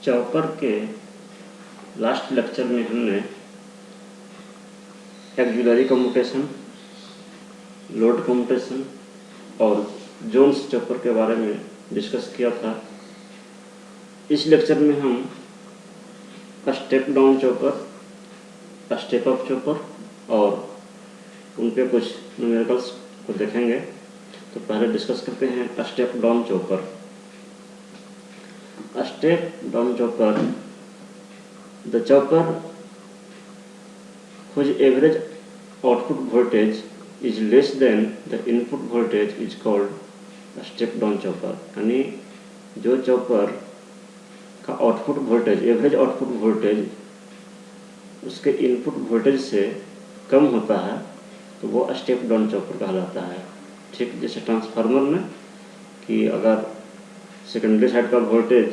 Chopper के last lecture में हमने एक्सिलरी कम्यूटेशन, लोड कम्यूटेशन और जोन्स चॉपर के बारे में डिस्कस किया था। इस लेक्चर में हम step down chopper, step up chopper और उन पे कुछ न्यूमेरिकल्स को देखेंगे। तो पहले डिस्कस करते हैं step down chopper. Step down chopper, the chopper whose average output voltage is less than the input voltage is called a step down chopper। यानी जो चॉपर का output voltage, average output voltage उसके input voltage से कम होता है तो वो step down chopper कहलाता है। ठीक जैसे ट्रांसफार्मर में कि अगर सेकेंडरी साइड का वोल्टेज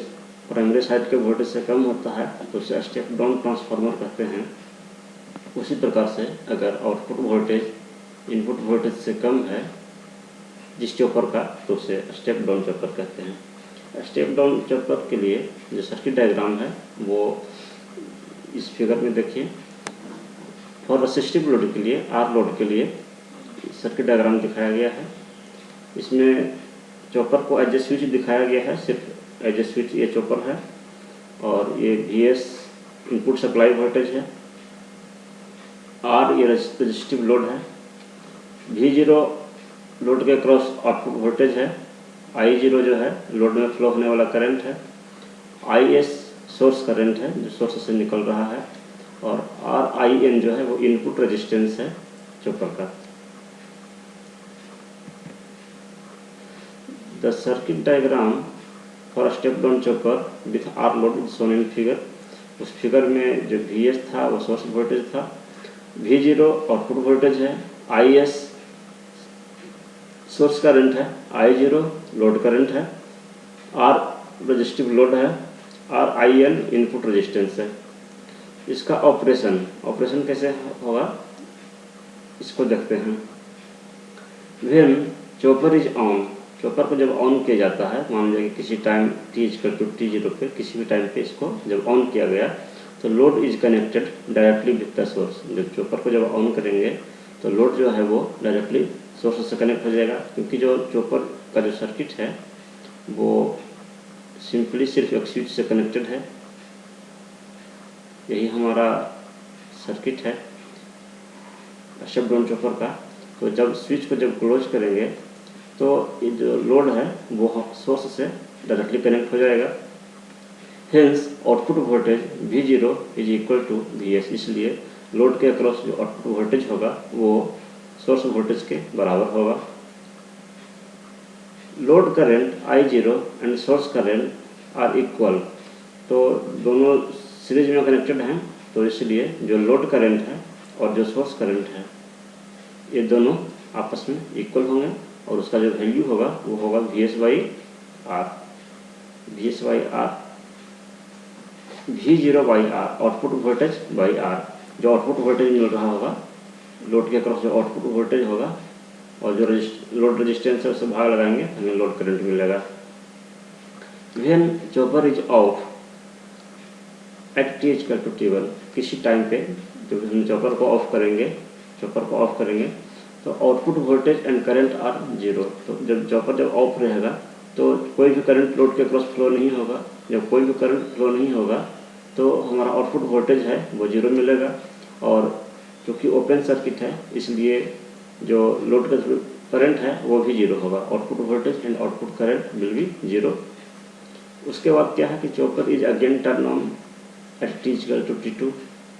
प्राइमरी साइड के वोल्टेज से कम होता है तो उसे स्टेप डाउन ट्रांसफार्मर कहते हैं। उसी प्रकार से अगर आउटपुट वोल्टेज इनपुट वोल्टेज से कम है जिस चॉपर का तो उसे स्टेप डाउन चॉपर कहते हैं। स्टेप डाउन चॉपर के लिए जो सर्किट डायग्राम है वो इस फिगर में देखिए। फॉर रेसिस्टिव लोड के लिए, आर लोड के लिए सर्किट डायग्राम दिखाया गया है। इसमें चॉपर को एज ए स्विच दिखाया गया है, सिर्फ एज ए स्विच ये चॉपर है और ये VS इनपुट सप्लाई वोल्टेज है, R ये रेजिस्टिव लोड है, V0 लोड के क्रॉस आउटपुट वोल्टेज है, I0 जो है लोड में फ्लो होने वाला करंट है, IS सोर्स करंट है जो सोर्स से निकल रहा है और RIN जो है वो इनपुट रेजिस्टेंस है चॉपर का। The circuit diagram for step down chopper with R load is shown in figure. उस फिगर में जो VS था वो सोर्स वोल्टेज था, V0 आउटपुट वोल्टेज है, IS सोर्स करंट है, I0 लोड करंट है, R रेजिस्टिव लोड है, RIN इनपुट रेजिस्टेंस है। इसका ऑपरेशन कैसे होगा इसको देखते हैं। When chopper is on, chopper को जब ऑन किया जाता है, मान लीजिए कि किसी टाइम t=t0 पे किसी भी टाइम पे इसको जब ऑन किया गया तो load is connected directly with the source. जब चॉपर को जब ऑन करेंगे तो लोड जो है वो डायरेक्टली सोर्स से कनेक्ट हो जाएगा, क्योंकि जो चॉपर का जो सर्किट है वो सिंपली सिर्फ एक स्विच से कनेक्टेड है। यही हमारा सर्किट है स्टेप डाउन चॉपर का। तो जब स्विच को जब क्लोज करेंगे तो ये जो लोड है वो सोर्स से डायरेक्टली कनेक्ट हो जाएगा। Hence output voltage V0 is equal to VS। इसलिए लोड के अक्रॉस जो आउटपुट वोल्टेज होगा वो सोर्स वोल्टेज के बराबर होगा। Load current I0 and source current are equal, तो दोनों सीरीज में कनेक्टेड हैं तो इसलिए जो लोड करंट है और जो सोर्स करंट है ये दोनों आपस में इक्वल होंगे और उसका जो वैल्यू होगा वो होगा VS/R। VS/R, V0/R output voltage by R। जो आउटपुट वोल्टेज मिल रहा होगा लोड के अक्रॉस जो आउटपुट वोल्टेज होगा और जो लोड रेजिस्टेंस है उससे भाग लगाएंगे हमें लोड करंट मिलेगा। When chopper is off at t=t1, किसी टाइम पे जब हम चॉपर को ऑफ करेंगे तो output voltage and current are 0। तो जब चॉपर जब ऑफ रहेगा तो कोई भी करंट लोड के क्रॉस फ्लो नहीं होगा। जब कोई भी करंट फ्लो नहीं होगा तो हमारा आउटपुट वोल्टेज है वो 0 मिलेगा और क्योंकि ओपन सर्किट है इसलिए जो लोड का करंट है वो भी 0 होगा। Output voltage and output current will be 0। उसके बाद क्या है कि chopper is again turn on at t=t2।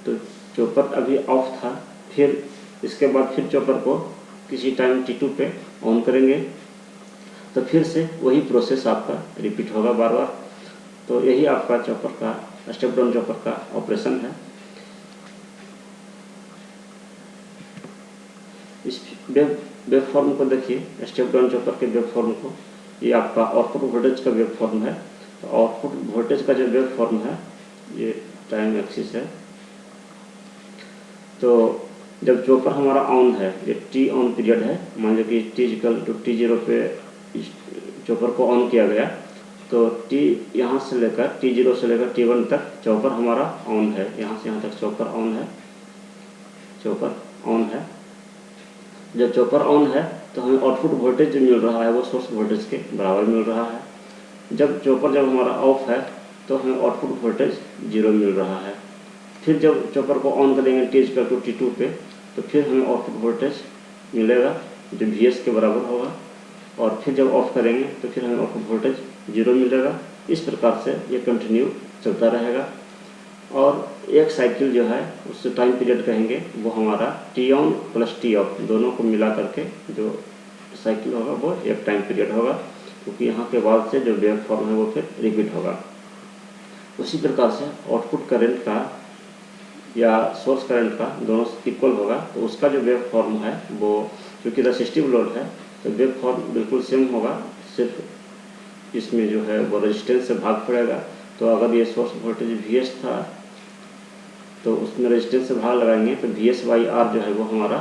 तो चॉपर अभी ऑफ था, फिर इसके बाद फिर चॉपर को किसी टाइम t2 पे ऑन करेंगे तो फिर से वही प्रोसेस आपका रिपीट होगा बार बार। तो यही आपका चॉपर का स्टेप डाउन चॉपर का ऑपरेशन है। इस वेव फॉर्म को देखिए, स्टेप डाउन चॉपर के वेव फॉर्म को। ये आपका आउटपुट वोल्टेज का वेव फॉर्म है। तो आउटपुट वोल्टेज का जो वेव फॉर्म है ये टाइम एक्सिस है। तो जब चॉपर हमारा ऑन है, ये टी ऑन पीरियड है, मान लो कि t=t0 पे चॉपर को ऑन किया गया तो टी यहाँ से लेकर T0 से लेकर T1 तक चॉपर हमारा ऑन है, यहाँ से यहाँ तक चॉपर ऑन है, चॉपर ऑन है। जब चॉपर ऑन है तो हमें आउटपुट वोल्टेज जो मिल रहा है वो सोर्स वोल्टेज के बराबर मिल रहा है। जब हमारा ऑफ है तो हमें आउटपुट वोल्टेज 0 मिल रहा है। फिर जब चॉपर को ऑन करेंगे T2 पे तो फिर हमें आउटपुट वोल्टेज मिलेगा जो VS के बराबर होगा, और फिर जब ऑफ करेंगे तो फिर हमें आउटपुट वोल्टेज 0 मिलेगा। इस प्रकार से ये कंटिन्यू चलता रहेगा। और एक साइकिल जो है उससे टाइम पीरियड कहेंगे वो हमारा T on plus T of दोनों को मिला करके जो साइकिल होगा वो एक टाइम पीरियड होगा, क्योंकि यहाँ के बाद से जो वेव फॉर्म है वो फिर रिपीट होगा। उसी प्रकार से आउटपुट करंट का या सोर्स करंट का दोनों इक्वल होगा, तो उसका जो वेव फॉर्म है वो क्योंकि रेसिस्टिव लोड है तो वेव फॉर्म बिल्कुल सेम होगा, सिर्फ इसमें जो है वो रेजिस्टेंस से भाग पड़ेगा। तो अगर ये सोर्स वोल्टेज VS था तो उसमें रेजिस्टेंस से भाग लगाएंगे तो VS/R जो है वो हमारा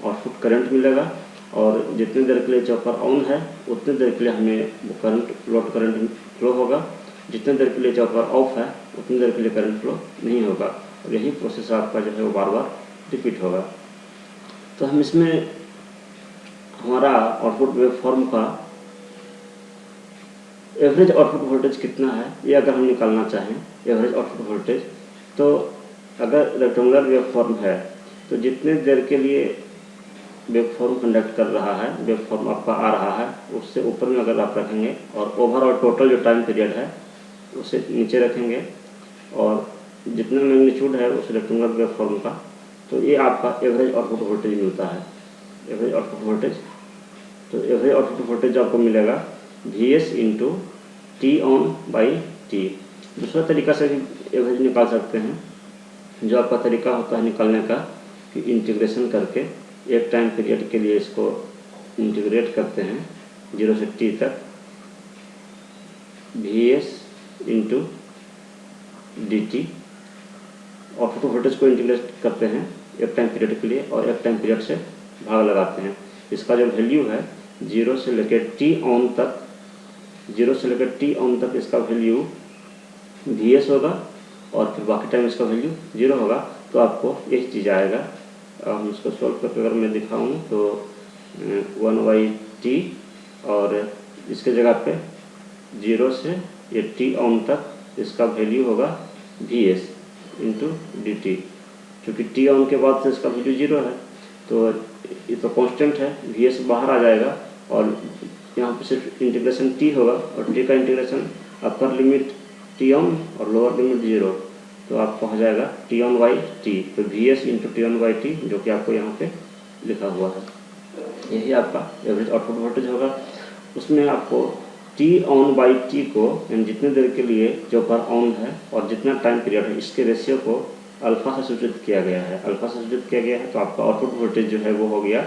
आउटपुट करंट मिलेगा, और जितनी देर के लिए चॉपर ऑन है उतनी देर के लिए हमें वो करंट लोड करंट फ्लो होगा, जितनी देर के लिए चॉपर ऑफ है उतनी देर के लिए करंट फ्लो नहीं होगा, और यही प्रोसेस आपका जो है वो बार बार रिपीट होगा। तो हम इसमें हमारा आउटपुट वेव फॉर्म का एवरेज आउटपुट वोल्टेज कितना है ये अगर हम निकालना चाहें एवरेज आउटपुट वोल्टेज, तो अगर रेक्टेंगुलर वेव फॉर्म है तो जितने देर के लिए वेव फॉर्म कंडक्ट कर रहा है, वेव फॉर्म आपका आ रहा है, उससे ऊपर में अगर आप रखेंगे और ओवरऑल टोटल जो टाइम पीरियड है उसे नीचे रखेंगे, और जितना मैग्नीट्यूड है उस रेक्टेंगुलर वेव फॉर्म का, तो ये आपका एवरेज आउटपुट वोल्टेज मिलता है। एवरेज आउटपुट वोल्टेज, तो एवरेज आउटपुट वोल्टेज आपको मिलेगा VS into T on by T. दूसरा तरीका से भी एवरेज निकाल सकते हैं, जो आपका तरीका होता है निकालने का कि इंटीग्रेशन करके एक टाइम पीरियड के लिए इसको इंटीग्रेट करते हैं 0 से T तक, VS into DT। Output voltage को इंटीग्रेट करते हैं एक टाइम पीरियड के लिए और एक टाइम पीरियड से भाग लगाते हैं। इसका जो वैल्यू है 0 से लेकर T ऑन तक, 0 से लेकर T ऑन तक इसका वैल्यू VS होगा, और फिर बाकी टाइम इसका वैल्यू 0 होगा। तो आपको यही चीज़ आएगा। हम इसको सॉल्व करके अगर मैं दिखाऊँ तो 1/T, और इसके जगह पे 0 से ये T ऑन तक इसका वैल्यू होगा VS इंटू DT। चूँकि T ऑन के बाद से इसका वैल्यू 0 है तो ये तो कांस्टेंट है, VS बाहर आ जाएगा, और यहाँ पे सिर्फ इंटीग्रेशन T होगा, और T का integration upper limit T on और लोअर लिमिट 0, तो आपको हो जाएगा T ऑन बाई T। तो VS into T on by T जो कि आपको यहाँ पे लिखा हुआ है, यही आपका एवरेज आउटपुट वोल्टेज होगा। उसमें आपको T ऑन बाई T को यानी जितने देर के लिए चॉपर ऑन है और जितना टाइम पीरियड है इसके रेशियो को अल्फ़ा से सूचित किया गया है। अल्फ़ा से सूचित किया गया है तो आपका आउटपुट वोल्टेज जो है वो हो गया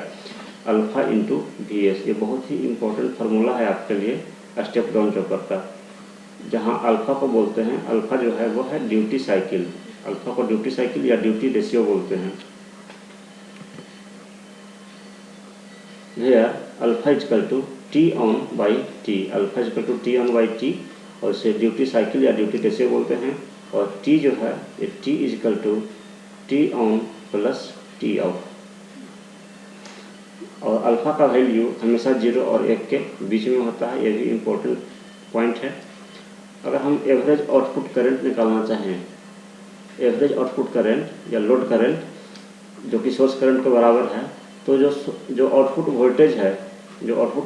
अल्फ़ा इंटू VS। ये बहुत ही इम्पोर्टेंट फार्मूला है आपके लिए स्टेप डाउन चॉपर का, जहाँ अल्फ़ा को बोलते हैं, अल्फ़ा जो है वो है ड्यूटी साइकिल, अल्फ़ा को ड्यूटी साइकिल या ड्यूटी रेशियो बोलते हैं। Here alpha is equal to T on by T, alpha is equal to T on by T, और इसे ड्यूटी साइकिल या ड्यूटी रेशियो बोलते हैं। और T जो है ये T is equal to T on plus T off, और अल्फ़ा का वैल्यू हमेशा 0 और 1 के बीच में होता है, ये भी इम्पोर्टेंट पॉइंट है। अगर हम एवरेज आउटपुट करंट निकालना चाहें, एवरेज आउटपुट करंट या लोड करंट जो कि सोर्स करंट के बराबर है, तो जो आउटपुट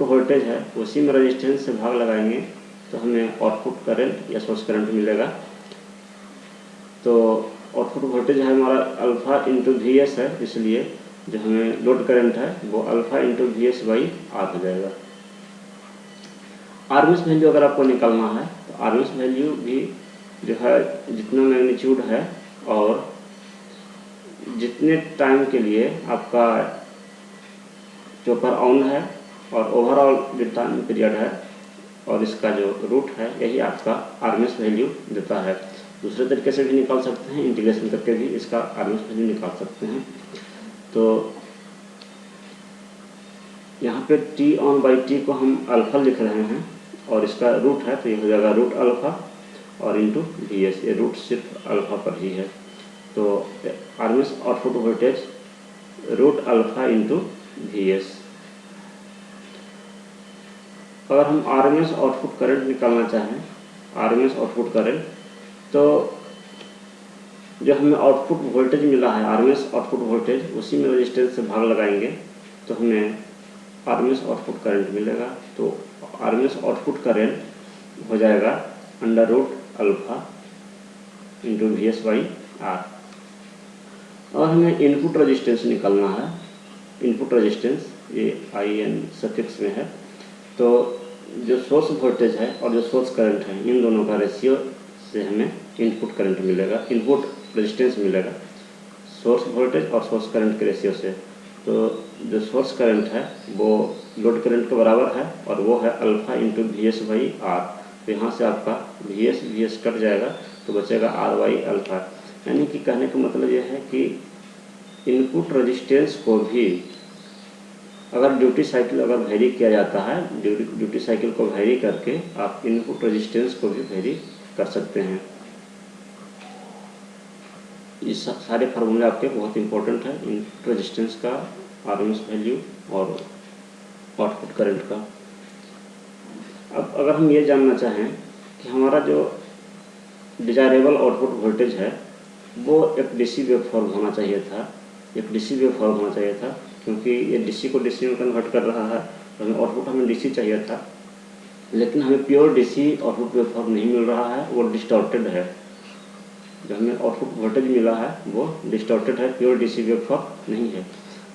वोल्टेज है उसी में रेजिस्टेंस से भाग लगाएंगे तो हमें आउटपुट करंट या सोर्स करंट मिलेगा। तो आउटपुट वोल्टेज है हमारा अल्फ़ा इंटू VS है, इसलिए जो हमें लोड करंट है वो alpha into VS by R हो जाएगा। RMS वैल्यू अगर आपको निकालना है तो RMS वैल्यू भी जो है जितना मैग्नीट्यूड है और जितने टाइम के लिए आपका चॉपर ऑन है और ओवरऑल जो टाइम पीरियड है और इसका जो रूट है, यही आपका RMS वैल्यू देता है। दूसरे तरीके से भी निकाल सकते हैं, इंटीग्रेशन करके भी इसका RMS वैल्यू निकाल सकते हैं। तो यहाँ पे T ऑन बाई T को हम अल्फ़ा लिख रहे हैं, और इसका रूट है तो ये हो जाएगा रूट अल्फ़ा और इंटू वी एस, ये रूट सिर्फ अल्फ़ा पर ही है। तो RMS output voltage root alpha into V S. अगर हम आरएमएस आउटपुट करंट निकालना चाहें, आरएमएस आउटपुट करंट, तो जो हमें आउटपुट वोल्टेज मिला है आरएमएस आउटपुट वोल्टेज, उसी में रेजिस्टेंस से भाग लगाएंगे तो हमें आरएमएस आउटपुट करंट मिलेगा। तो आरएमएस आउटपुट करंट हो जाएगा under root alpha into V S by R. और हमें इनपुट रेजिस्टेंस निकालना है, इनपुट रेजिस्टेंस ये आई एन सफिक्स में है। तो जो सोर्स वोल्टेज है और जो सोर्स करंट है, इन दोनों का रेशियो से हमें इनपुट करंट मिलेगा, इनपुट रेजिस्टेंस मिलेगा, सोर्स वोल्टेज और सोर्स करंट के रेशियो से। तो जो सोर्स करंट है वो लोड करंट के बराबर है और वो है alpha into V S by R. तो यहाँ से आपका वी एस कट जाएगा तो बचेगा आर बाई अल्फ़ा। यानी कि कहने का मतलब ये है कि इनपुट रेजिस्टेंस को भी अगर ड्यूटी साइकिल अगर वेरी किया जाता है, ड्यूटी साइकिल को वेरी करके आप इनपुट रेजिस्टेंस को भी वेरी कर सकते हैं। ये सारे फार्मूले आपके बहुत इंपॉर्टेंट है, इनपुट रेजिस्टेंस का, आरएमएस वैल्यू और आउटपुट करंट का। अब अगर हम ये जानना चाहें कि हमारा जो डिजायरेबल आउटपुट वोल्टेज है वो एक डीसी वेव फॉर्म होना चाहिए था, एक डीसी वेव फॉर्म होना चाहिए था, क्योंकि ये डीसी को डीसी में कन्वर्ट कर रहा है तो हमें आउटपुट हमें डीसी चाहिए था। लेकिन हमें pure DC output wave form नहीं मिल रहा है, वो डिस्टॉर्टेड है। जो हमें आउटपुट वोल्टेज मिला है वो डिस्टॉर्टेड है, प्योर डीसी वेव फॉर्म नहीं है।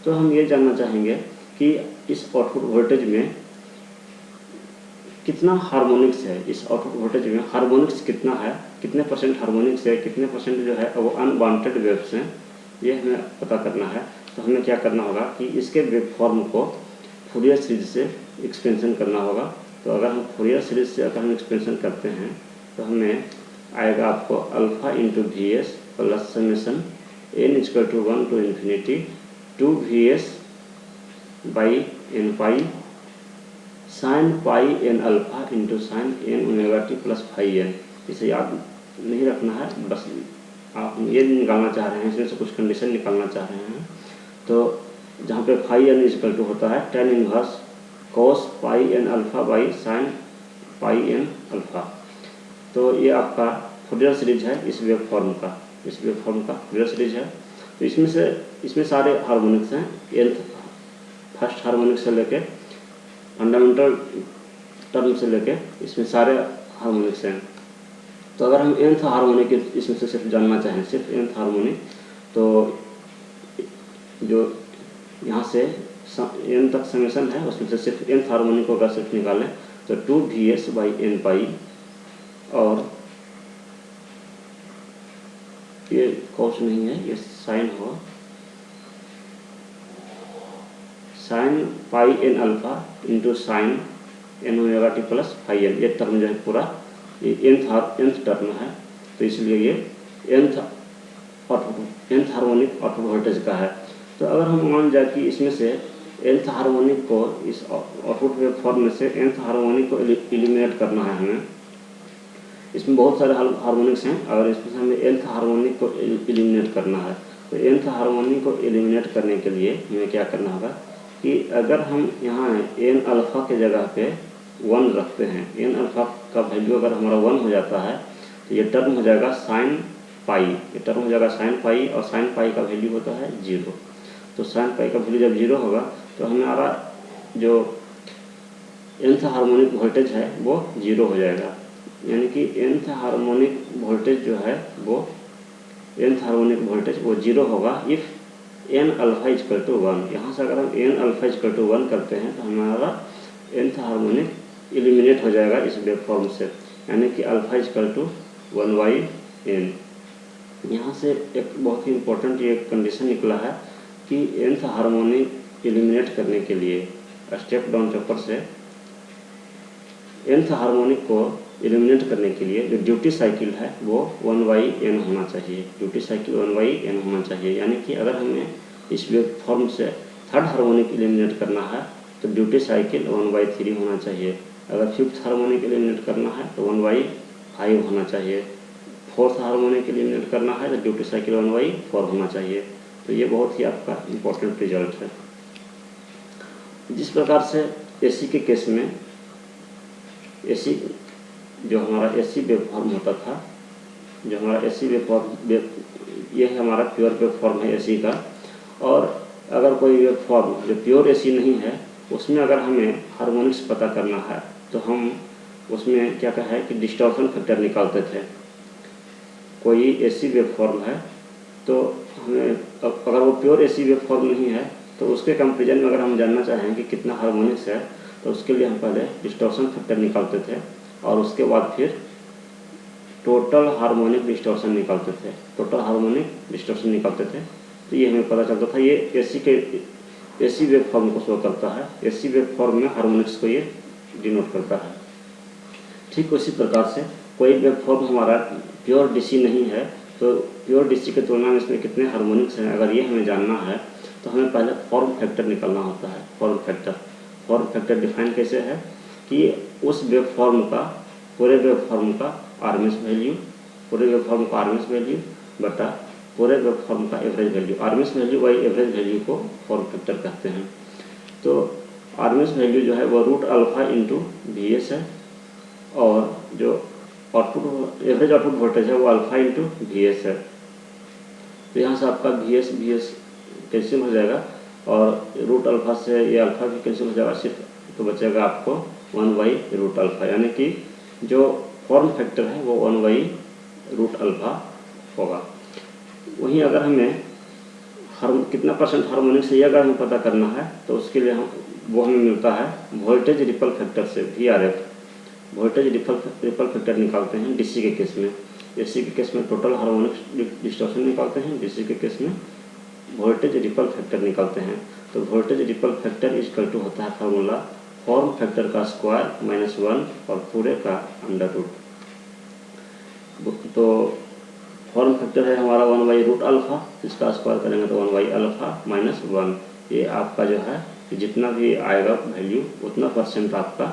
तो हम ये जानना चाहेंगे कि इस आउटपुट वोल्टेज में कितना हार्मोनिक्स है, इस आउटपुट वोल्टेज में हार्मोनिक्स कितना है, कितने परसेंट हार्मोनिक्स है, कितने परसेंट जो है वो अनवांटेड वेव्स हैं, ये हमें पता करना है। तो हमें क्या करना होगा कि इसके वेव फॉर्म को फूरियर सीरीज से एक्सपेंशन करना होगा। तो अगर हम फूरियर सीरीज से अगर हम एक्सपेंशन करते हैं तो हमें आएगा आपको alpha into V S plus summation N equal to 1 to infinity 2 V S by N pi sine pi N alpha into sine N omega T plus phi N. इसे याद नहीं रखना है, बस आप ये निकालना चाह रहे हैं, इसमें से कुछ कंडीशन निकालना चाह रहे हैं। तो जहाँ पे फाई एन इक्वल टू होता है tan inverse cos pi N alpha by sine pi N alpha. तो ये आपका फूरियर सीरीज है इस वेव फॉर्म का, इस वेव फॉर्म का फूरियर सीरीज है। तो इसमें सारे हार्मोनिक्स हैं, एनथ फर्स्ट हार्मोनिक से लेके फंडामेंटल टर्म से लेके इसमें सारे हार्मोनिक्स हैं। तो अगर हम nth हार्मोनिक इसमें से सिर्फ जानना चाहें, सिर्फ nth हार्मोनिक, तो जो यहाँ से n तक समेसन है उसमें से सिर्फ nth हार्मोनिक को अगर सिर्फ निकालें तो 2 V S by N pi, और ये कॉस नहीं है, ये साइन हो, sine pi N alpha into sine N omega T plus phi N. ये टर्म जो है पूरा ये nth टर्म है, तो इसलिए ये nth हार्मोनिक आउटपुट वोल्टेज का है। तो अगर हम मान जाए कि इसमें से nth हार्मोनिक को, इस आउटपुट वेव फॉर्म में से nth हार्मोनिक को एलिमिनेट करना है हमें, इसमें बहुत सारे हार्मोनिक्स हैं और इसमें से हमें nth हार्मोनिक को एलिमिनेट करना है। तो nth हार्मोनिक को एलिमिनेट करने के लिए हमें क्या करना होगा कि अगर हम यहाँ एन अल्फ़ा के जगह पे 1 रखते हैं, एन अल्फ़ा का वैल्यू अगर हमारा 1 हो जाता है तो ये टर्म हो जाएगा साइन पाई, ये टर्म हो जाएगा साइन पाई, और साइन पाई का वैल्यू होता है 0। तो साइन पाई का वैल्यू जब 0 होगा तो हमारा जो nth हार्मोनिक वोल्टेज है वो 0 हो जाएगा। यानी कि nth हार्मोनिक वोल्टेज जो है वो, nth हार्मोनिक वोल्टेज वो 0 होगा if N alpha equal to 1। यहाँ से अगर हम एन अल्फ़ा इक्वल टू 1 करते हैं तो हमारा nth हार्मोनिक एलिमिनेट हो जाएगा इस वेव फॉर्म से, यानी कि alpha equal to 1 by N. यहाँ से एक बहुत ही इम्पोर्टेंट ये कंडीशन निकला है कि nth हार्मोनिक एलिमिनेट करने के लिए स्टेप डाउन चॉपर से nth हार्मोनिक को एलिमिनेट करने के लिए जो ड्यूटी साइकिल है वो 1 बाई एन होना चाहिए, ड्यूटी साइकिल 1 बाई एन होना चाहिए। यानी कि अगर हमें इस वेव फॉर्म से थर्ड हार्मोनिक एलिमिनेट करना है तो ड्यूटी साइकिल 1/3 होना चाहिए। अगर फिफ्थ हार्मोनिक एलिमिनेट करना है तो 1/5 होना चाहिए। फोर्थ हार्मोनिक एलिमिनेट करना है तो ड्यूटी साइकिल 1/4 होना चाहिए। तो ये बहुत ही आपका इम्पोर्टेंट रिजल्ट है। जिस प्रकार से एसी के केस में एसी जो हमारा एसी वेवफॉर्म होता था, जो हमारा एसी वेवफॉर्म ये है हमारा प्योर वेवफॉर्म है एसी का। और अगर कोई वेवफॉर्म जो प्योर एसी नहीं है उसमें अगर हमें हार्मोनिक्स पता करना है तो हम उसमें क्या कहा है कि डिस्टॉर्शन फैक्टर निकालते थे। कोई एसी वेवफॉर्म है तो हमें अगर वो प्योर एसी वेवफॉर्म नहीं है तो उसके कंपेरिजन में अगर हम जानना चाहें कि कितना हार्मोनिक्स है तो उसके लिए हम पहले डिस्टॉर्शन फैक्टर निकालते थे और उसके बाद फिर टोटल हार्मोनिक डिस्टॉर्शन निकालते थे। टोटल हार्मोनिक डिस्टॉर्शन निकालते थे तो ये हमें पता चलता था ये एसी वेवफॉर्म को शो करता है। एसी वेवफॉर्म में हार्मोनिक्स को ये डिनोट करता है। ठीक उसी प्रकार से कोई वेवफॉर्म हमारा प्योर डीसी नहीं है तो प्योर डीसी की तुलना में इसमें कितने हार्मोनिक्स हैं अगर ये हमें जानना है तो हमें पहले फॉर्म फैक्टर निकालना होता है। फॉर्म फैक्टर डिफाइन कैसे है कि उस वेवफॉर्म का पूरे वेवफॉर्म का आरएमएस वैल्यू, पूरे वेवफॉर्म का आरएमएस वैल्यू बटा पूरे वेवफॉर्म का average value. RMS value by average value को फॉर्म फैक्टर कहते हैं। तो आरएमएस वैल्यू जो है वो √α × VS है और जो आउटपुट एवरेज आउटपुट वोल्टेज है वो α × VS है। तो यहाँ से आपका VS कैंसिल हो जाएगा और √α से ये अल्फा भी कैंसिल हो जाएगा, सिर्फ तो बचेगा आपको 1/√α, यानी कि जो फॉर्म फैक्टर है वो 1/√α होगा। वहीं अगर हमें कितना परसेंट हार्मोनिक्स है अगर हमें पता करना है तो उसके लिए हमें मिलता है वोल्टेज रिपल फैक्टर से VRF। वोल्टेज रिपल फैक्टर निकालते हैं डीसी के केस में। एसी के केस में टोटल हार्मोनिक्स डिस्टॉर्शन निकालते हैं, डीसी के केस में वोल्टेज रिपल फैक्टर निकालते हैं। तो voltage ripple factor equal to होता है फार्मूला फॉर्म फैक्टर का स्क्वायर -1 और पूरे का √। तो फॉर्म फैक्टर है हमारा 1/√α, इसका स्क्वायर करेंगे तो 1/α - 1। ये आपका जो है जितना भी आएगा वैल्यू उतना परसेंट आपका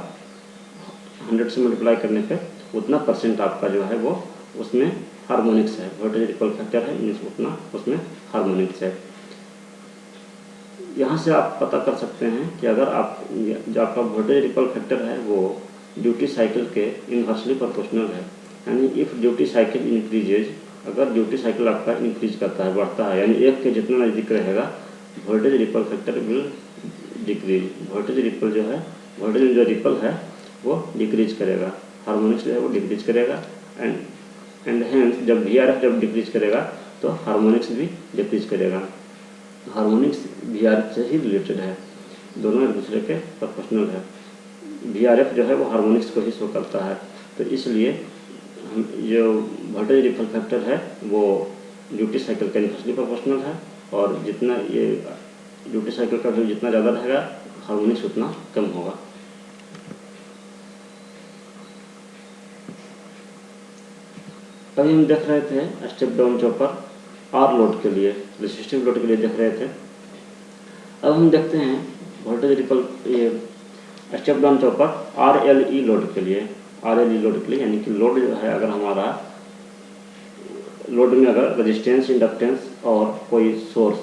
100 से मल्टीप्लाई करने पे उतना परसेंट आपका जो है वो उसमें हार्मोनिक्स है। वोल्टेज रिपल फैक्टर है मीन्स उतना उसमें हार्मोनिक्स है। यहाँ से आप पता कर सकते हैं कि अगर आप जो आपका वोल्टेज रिपल फैक्टर है वो ड्यूटी साइकिल के इनवर्सली प्रोपोर्शनल है, यानी इफ़ ड्यूटी साइकिल इंक्रीजेज, अगर ड्यूटी साइकिल आपका इंक्रीज करता है, बढ़ता है, यानी 1 के जितना नज़दीक रहेगा voltage ripple factor will decrease. Voltage ripple जो है, वोल्टेज जो रिपल है वो डिक्रीज करेगा, हार्मोनिक्स जो है वो डिक्रीज करेगा एंड हेंस जब VRF जब डिक्रीज करेगा तो हार्मोनिक्स भी डिक्रीज करेगा। हार्मोनिक्स VRF से ही रिलेटेड है, दोनों एक दूसरे के प्रोपोर्शनल है। VRF जो है वो हार्मोनिक्स को ही शो करता है। तो इसलिए जो वोल्टेज रिपल फैक्टर है वो ड्यूटी साइकिल के इनवर्सली प्रोपोर्शनल है और जितना ये ड्यूटी साइकिल का वैल्यू जितना ज़्यादा रहेगा हार्मोनिक्स उतना कम होगा। अभी हम देख रहे थे step down chopper R load के लिए, रेसिस्टिव लोड के लिए देख रहे थे। अब हम देखते हैं वोल्टेज रिपल ये step down chopper RLE load के लिए। RLE लोड के लिए यानी कि लोड जो है अगर हमारा लोड में अगर रेजिस्टेंस, इंडक्टेंस और कोई सोर्स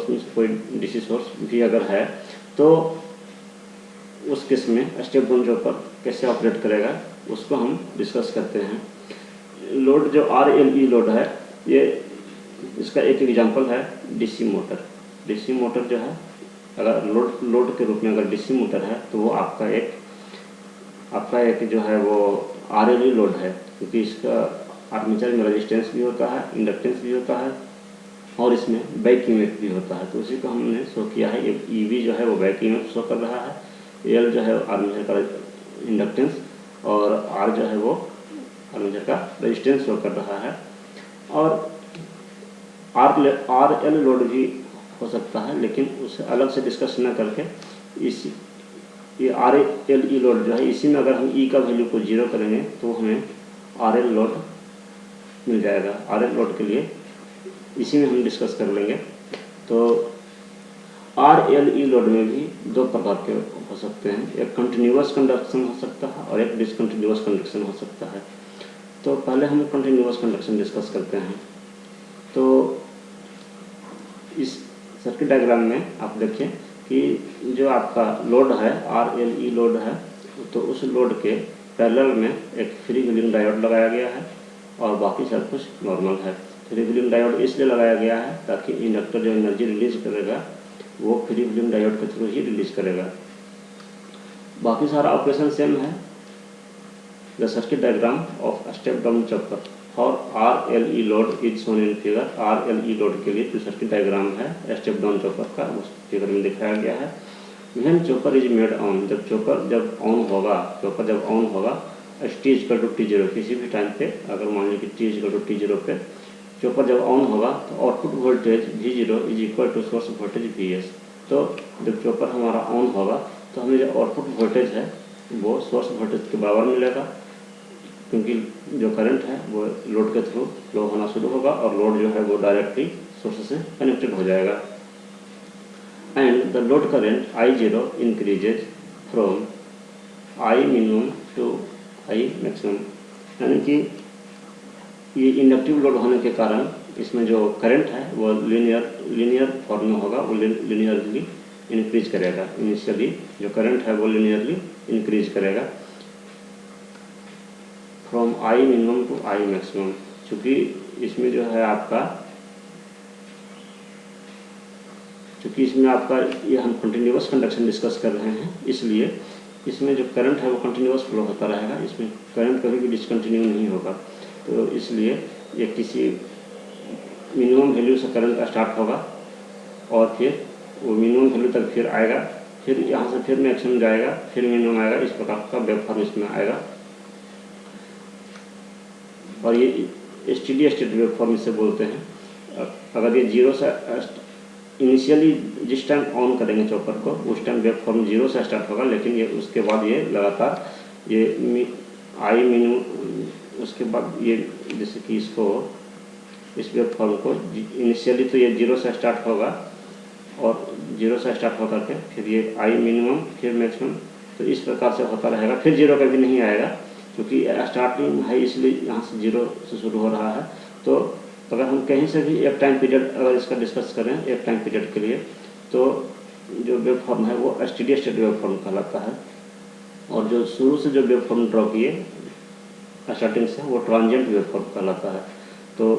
मीन्स कोई डीसी सोर्स भी अगर है तो उस केस में स्टेप डाउन चॉपर कैसे ऑपरेट करेगा उसको हम डिस्कस करते हैं। लोड जो RLE लोड है ये इसका एक एग्जांपल है डीसी मोटर। डीसी मोटर जो है अगर लोड के रूप में अगर डीसी मोटर है तो वो आपका एक जो है वो RLE लोड है, क्योंकि इसका आर्मेचर में रेजिस्टेंस भी होता है, इंडक्टेंस भी होता है और इसमें बैक ईएमएफ भी होता है। तो उसी को हमने शो किया है। ये EV जो है वो बैक ईएमएफ शो कर रहा है, L जो है आर्मेचर का इंडक्टेंस और R जो है वो आर्मेचर का रेजिस्टेंस शो कर रहा है। और RL लोड भी हो सकता है, लेकिन उसे अलग से डिस्कस न करके ये RLE लोड जो है इसी में अगर हम E का वैल्यू को 0 करेंगे तो हमें RL लोड मिल जाएगा। RL लोड के लिए इसी में हम डिस्कस कर लेंगे। तो RLE लोड में भी दो प्रकार के हो सकते हैं, एक कंटिन्यूअस कंडक्शन हो सकता है और एक डिसकंटिन्यूअस कंडक्शन हो सकता है। तो पहले हम कंटिन्यूअस कंडक्शन डिस्कस करते हैं। तो इस सर्किट डायग्राम में आप देखिए कि जो आपका लोड है RLE लोड है, तो उस लोड के पैरेलल में एक फ्री व्हीलिंग डायोड लगाया गया है और बाकी सब कुछ नॉर्मल है। फ्री व्हीलिंग डायोड इसलिए लगाया गया है ताकि इंडक्टर जो एनर्जी रिलीज करेगा वो फ्री व्हीलिंग डायोड के थ्रू ही रिलीज करेगा। बाकी सारा ऑपरेशन सेम है। The circuit diagram of step down chopper for RLE load is shown in figure. RLE load के लिए जो सर्किट डायग्राम है स्टेप डाउन चॉपर का उस फिगर में दिखाया गया है। When chopper is made on, जब चॉपर ऑन होगा टी इक्वल टू T0, किसी भी टाइम पे अगर मान लीजिए कि टी इक्वल टू T0 पे चॉपर जब ऑन होगा तो output voltage V0 is equal to source voltage Vs। तो जब चॉपर हमारा ऑन होगा तो हमें जो आउटपुट वोल्टेज है वो सोर्स वोल्टेज के बराबर मिलेगा, क्योंकि जो करंट है वो लोड के थ्रू फ्लो होना शुरू होगा और लोड जो है वो डायरेक्टली सोर्स से कनेक्टेड हो जाएगा। And the load current I0 increases from I minimum to I maximum, यानी कि ये इंडक्टिव लोड होने के कारण इसमें जो करंट है वो लीनियर फॉर्म में होगा, वो लीनियरली इंक्रीज करेगा। इनिशियली जो करंट है वो लीनियरली इंक्रीज करेगा from I minimum to I maximum. चूँकि इसमें जो है आपका ये हम कंटिन्यूअस कंडक्शन डिस्कस कर रहे हैं, इसलिए इसमें जो करंट है वो कंटिन्यूअस फ्लो होता रहेगा, इसमें करंट कभी भी डिसकंटिन्यू नहीं होगा। तो इसलिए ये किसी मिनिमम वैल्यू से करंट स्टार्ट होगा और फिर वो मिनिमम वैल्यू तक फिर आएगा, फिर यहाँ से फिर मैक्सिमम जाएगा, फिर मिनिमम आएगा, इस प्रकार का वेव फॉर्म इसमें आएगा। और ये स्टेडी स्टेट वेव फॉर्म इसे बोलते हैं। अगर ये जीरो से इनिशियली जिस टाइम ऑन करेंगे चॉपर को उस टाइम वेव फॉर्म जीरो से स्टार्ट होगा, लेकिन ये उसके बाद ये लगातार ये I मिनिमम, उसके बाद ये जैसे कि इस वेव फॉर्म को इनिशियली तो ये जीरो से स्टार्ट होगा और जीरो से स्टार्ट होकर के फिर ये I मिनिमम फिर मैक्सिमम, तो इस प्रकार से होता रहेगा। फिर जीरो कभी नहीं आएगा क्योंकि स्टार्टिंग है, इसलिए यहाँ से जीरो से शुरू हो रहा है। तो अगर हम कहीं से भी एक टाइम पीरियड अगर इसका डिस्कस करें एक टाइम पीरियड के लिए, तो जो वेव फॉर्म है वो स्टेडी स्टेट वेव फॉर्म कहलाता है। और जो शुरू से जो वेव फॉर्म ड्रॉ किए स्टार्टिंग से वो ट्रांजिएंट वेव फॉर्म कहलाता है। तो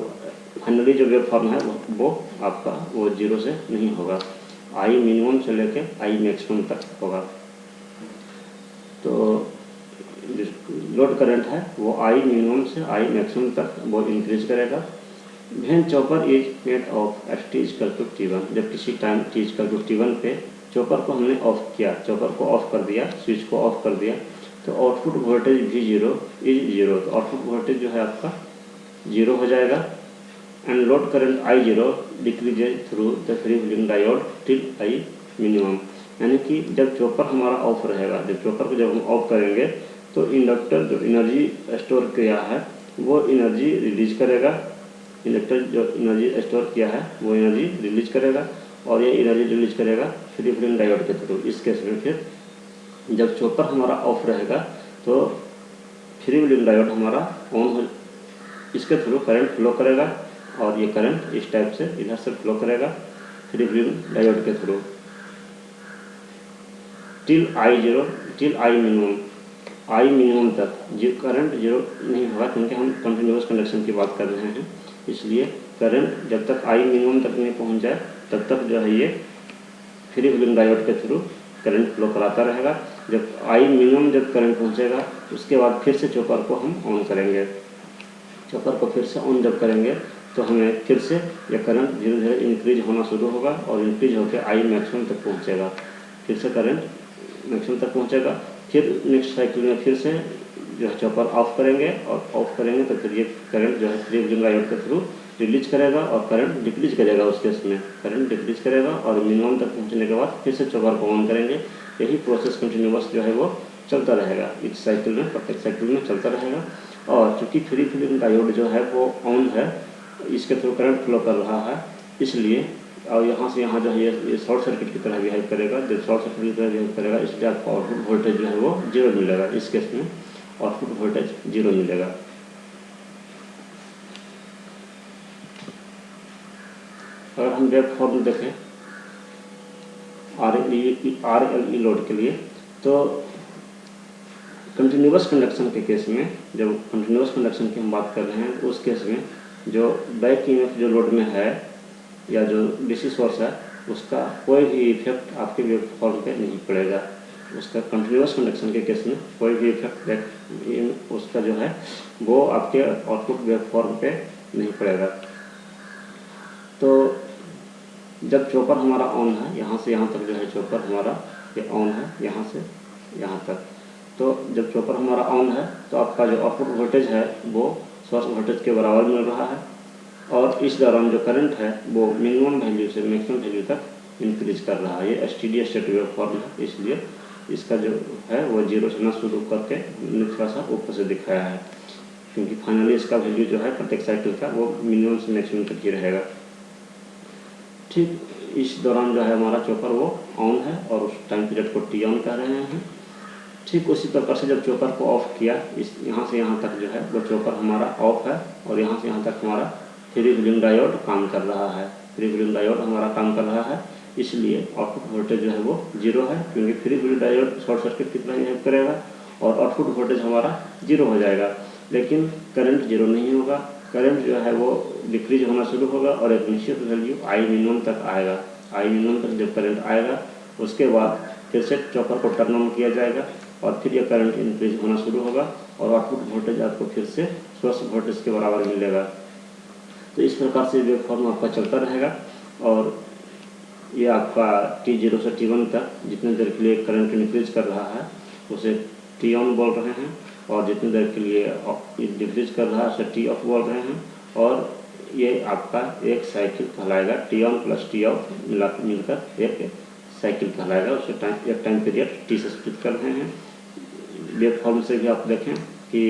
फाइनली जो वेव फॉर्म है वो आपका वो जीरो से नहीं होगा, I मिनिमम से लेके I मैक्सिमम तक होगा। तो लोड करंट है वो I मिनिमम से I मैक्सिमम तक वो इंक्रीज करेगा। When chopper is made off T equal to T1, जब किसी time T equal to T1 पे चॉपर को हमने ऑफ किया, चॉपर को ऑफ कर दिया, स्विच को ऑफ कर दिया, तो output voltage V0 is zero, तो आउटपुट वोल्टेज जो है आपका जीरो हो जाएगा। And load current I0 decreases through the free wheeling diode till I minimum, यानी कि जब चॉपर हमारा ऑफ रहेगा, जब चॉपर को जब हम ऑफ करेंगे तो इंडक्टर जो एनर्जी स्टोर किया है वो एनर्जी रिलीज करेगा। इंडक्टर जो एनर्जी स्टोर किया है वो एनर्जी रिलीज करेगा और ये एनर्जी रिलीज करेगा फ्री व्हीलिंग डायोड के थ्रू। इस केस में फिर जब चॉपर हमारा ऑफ रहेगा तो फ्री व्हीलिंग डायोड हमारा ऑन हो, इसके थ्रू करंट फ्लो करेगा और ये करंट इस टाइप से इधर से फ्लो करेगा फ्री व्हीलिंग डायोड के through till I minimum, I minimum तक। जो करंट जीरो नहीं होगा क्योंकि हम कंटिन्यूअस कंडक्शन की बात कर रहे हैं, इसलिए करंट जब तक I मिनिमम तक नहीं पहुंच जाए तब तक जो है ये फ्री व्हीलिंग डायोड के थ्रू करंट फ्लो कराता रहेगा। जब I मिनिमम जब करंट पहुंचेगा उसके बाद फिर से चॉपर को हम ऑन करेंगे, चॉपर को फिर से ऑन जब करेंगे तो हमें फिर से यह करंट धीरे धीरे इंक्रीज होना शुरू होगा और इंक्रीज होकर I मैक्सिमम तक पहुँचेगा, फिर से करंट मैक्सिमम तक पहुँचेगा। फिर नेक्स्ट साइकिल में फिर से जो है चॉपर ऑफ करेंगे और ऑफ करेंगे तो फिर ये करंट जो है फ्री व्हीलिंग डायोड के थ्रू रिलीज करेगा और करंट डिक्रीज करेगा। उस केस में करंट डिक्रीज करेगा और मिनिमम तक पहुंचने के बाद फिर से चॉपर को ऑन करेंगे। यही प्रोसेस कंटिन्यूअस जो है वो चलता रहेगा, इस साइकिल में प्रत्येक साइकिल में चलता रहेगा। और चूँकि फ्री व्हीलिंग डायोड जो है वो ऑन है, इसके थ्रू करंट फ्लो कर रहा है, इसलिए और यहाँ से यहाँ जो है ये शॉर्ट सर्किट की तरह बिहेव करेगा, जब शॉर्ट सर्किट की तरह बिहेव करेगा इसलिए आपको आउटपुट वोल्टेज जो है वो 0 मिलेगा। इस केस में आउटपुट वोल्टेज 0 मिलेगा। अगर हम वेव फॉर्म देखें RLE लोड के लिए, तो कंटिन्यूअस कंडक्शन के केस में, जब कंटिन्यूअस कंडक्शन की हम बात कर रहे हैं, तो उस केस में जो बैक ईएमएफ जो लोड में है या जो डीसी सोर्स है उसका कोई भी इफेक्ट आपके वेव फॉर्म पे नहीं पड़ेगा। उसका कंटिन्यूअस कंडक्शन के केस में कोई भी इफेक्ट बैक उसका जो है वो आपके आउटपुट वेव फॉर्म पे नहीं पड़ेगा। तो जब चॉपर हमारा ऑन है, यहाँ से यहाँ तक जो है चॉपर हमारा ये ऑन है, यहाँ से यहाँ तक, तो जब चॉपर हमारा ऑन है तो आपका जो आउटपुट वोल्टेज है वो सोर्स वोल्टेज के बराबर मिल रहा है, और इस दौरान जो करंट है वो मिनिमम वैल्यू से मैक्सिमम वैल्यू तक इंक्रीज कर रहा है। ये स्टेडी स्टेट वेव फॉर्म है, इसलिए इसका जो है वो 0 से ना शुरू करके थोड़ा सा ऊपर से दिखाया है, क्योंकि फाइनली इसका वैल्यू जो है प्रत्येक साइकिल का वो मिनिमम से मैक्सिमम तक ही रहेगा। ठीक इस दौरान जो है हमारा चॉपर वो ऑन है और उस टाइम पीरियड को टी ऑन कह रहे हैं। ठीक उसी प्रकार से जब चॉपर को ऑफ किया, इस यहाँ से यहाँ तक जो है वो चॉपर हमारा ऑफ है, और यहाँ से यहाँ तक हमारा फ्री व्हीलिंग डायोड काम कर रहा है। फ्री व्हीलिंग डायोड हमारा काम कर रहा है, इसलिए आउटपुट वोल्टेज जो है वो 0 है, क्योंकि free wheeling diode short circuit की तरह बिहेव करेगा और आउटपुट वोल्टेज हमारा 0 हो जाएगा। लेकिन करंट 0 नहीं होगा, करंट जो है वो डिक्रीज होना शुरू होगा और एक निश्चित वैल्यू आई मिनिमम तक आएगा। आई मिनिमम तक जब करंट आएगा उसके बाद फिर से चॉपर को टर्न ऑन किया जाएगा और फिर यह करंट इंक्रीज होना शुरू होगा और आउटपुट वोल्टेज आपको फिर से सोर्स वोल्टेज के बराबर मिलेगा। तो इस प्रकार से वेव फॉर्म आपका चलता रहेगा, और ये आपका T0 से T1 तक जितने देर के लिए करंट इंक्रीज कर रहा है उसे टी ऑन बोल रहे हैं, और जितनी देर के लिए डिक्रीज कर रहा है उसे टी ऑफ बोल रहे हैं, और ये आपका एक साइकिल कहलाएगा। T on plus T of मिलकर एक साइकिल कहलाएगा। उसे एक टाइम पीरियड टी से सूचित कर रहे हैं। वेव फॉर्म से भी आप देखें कि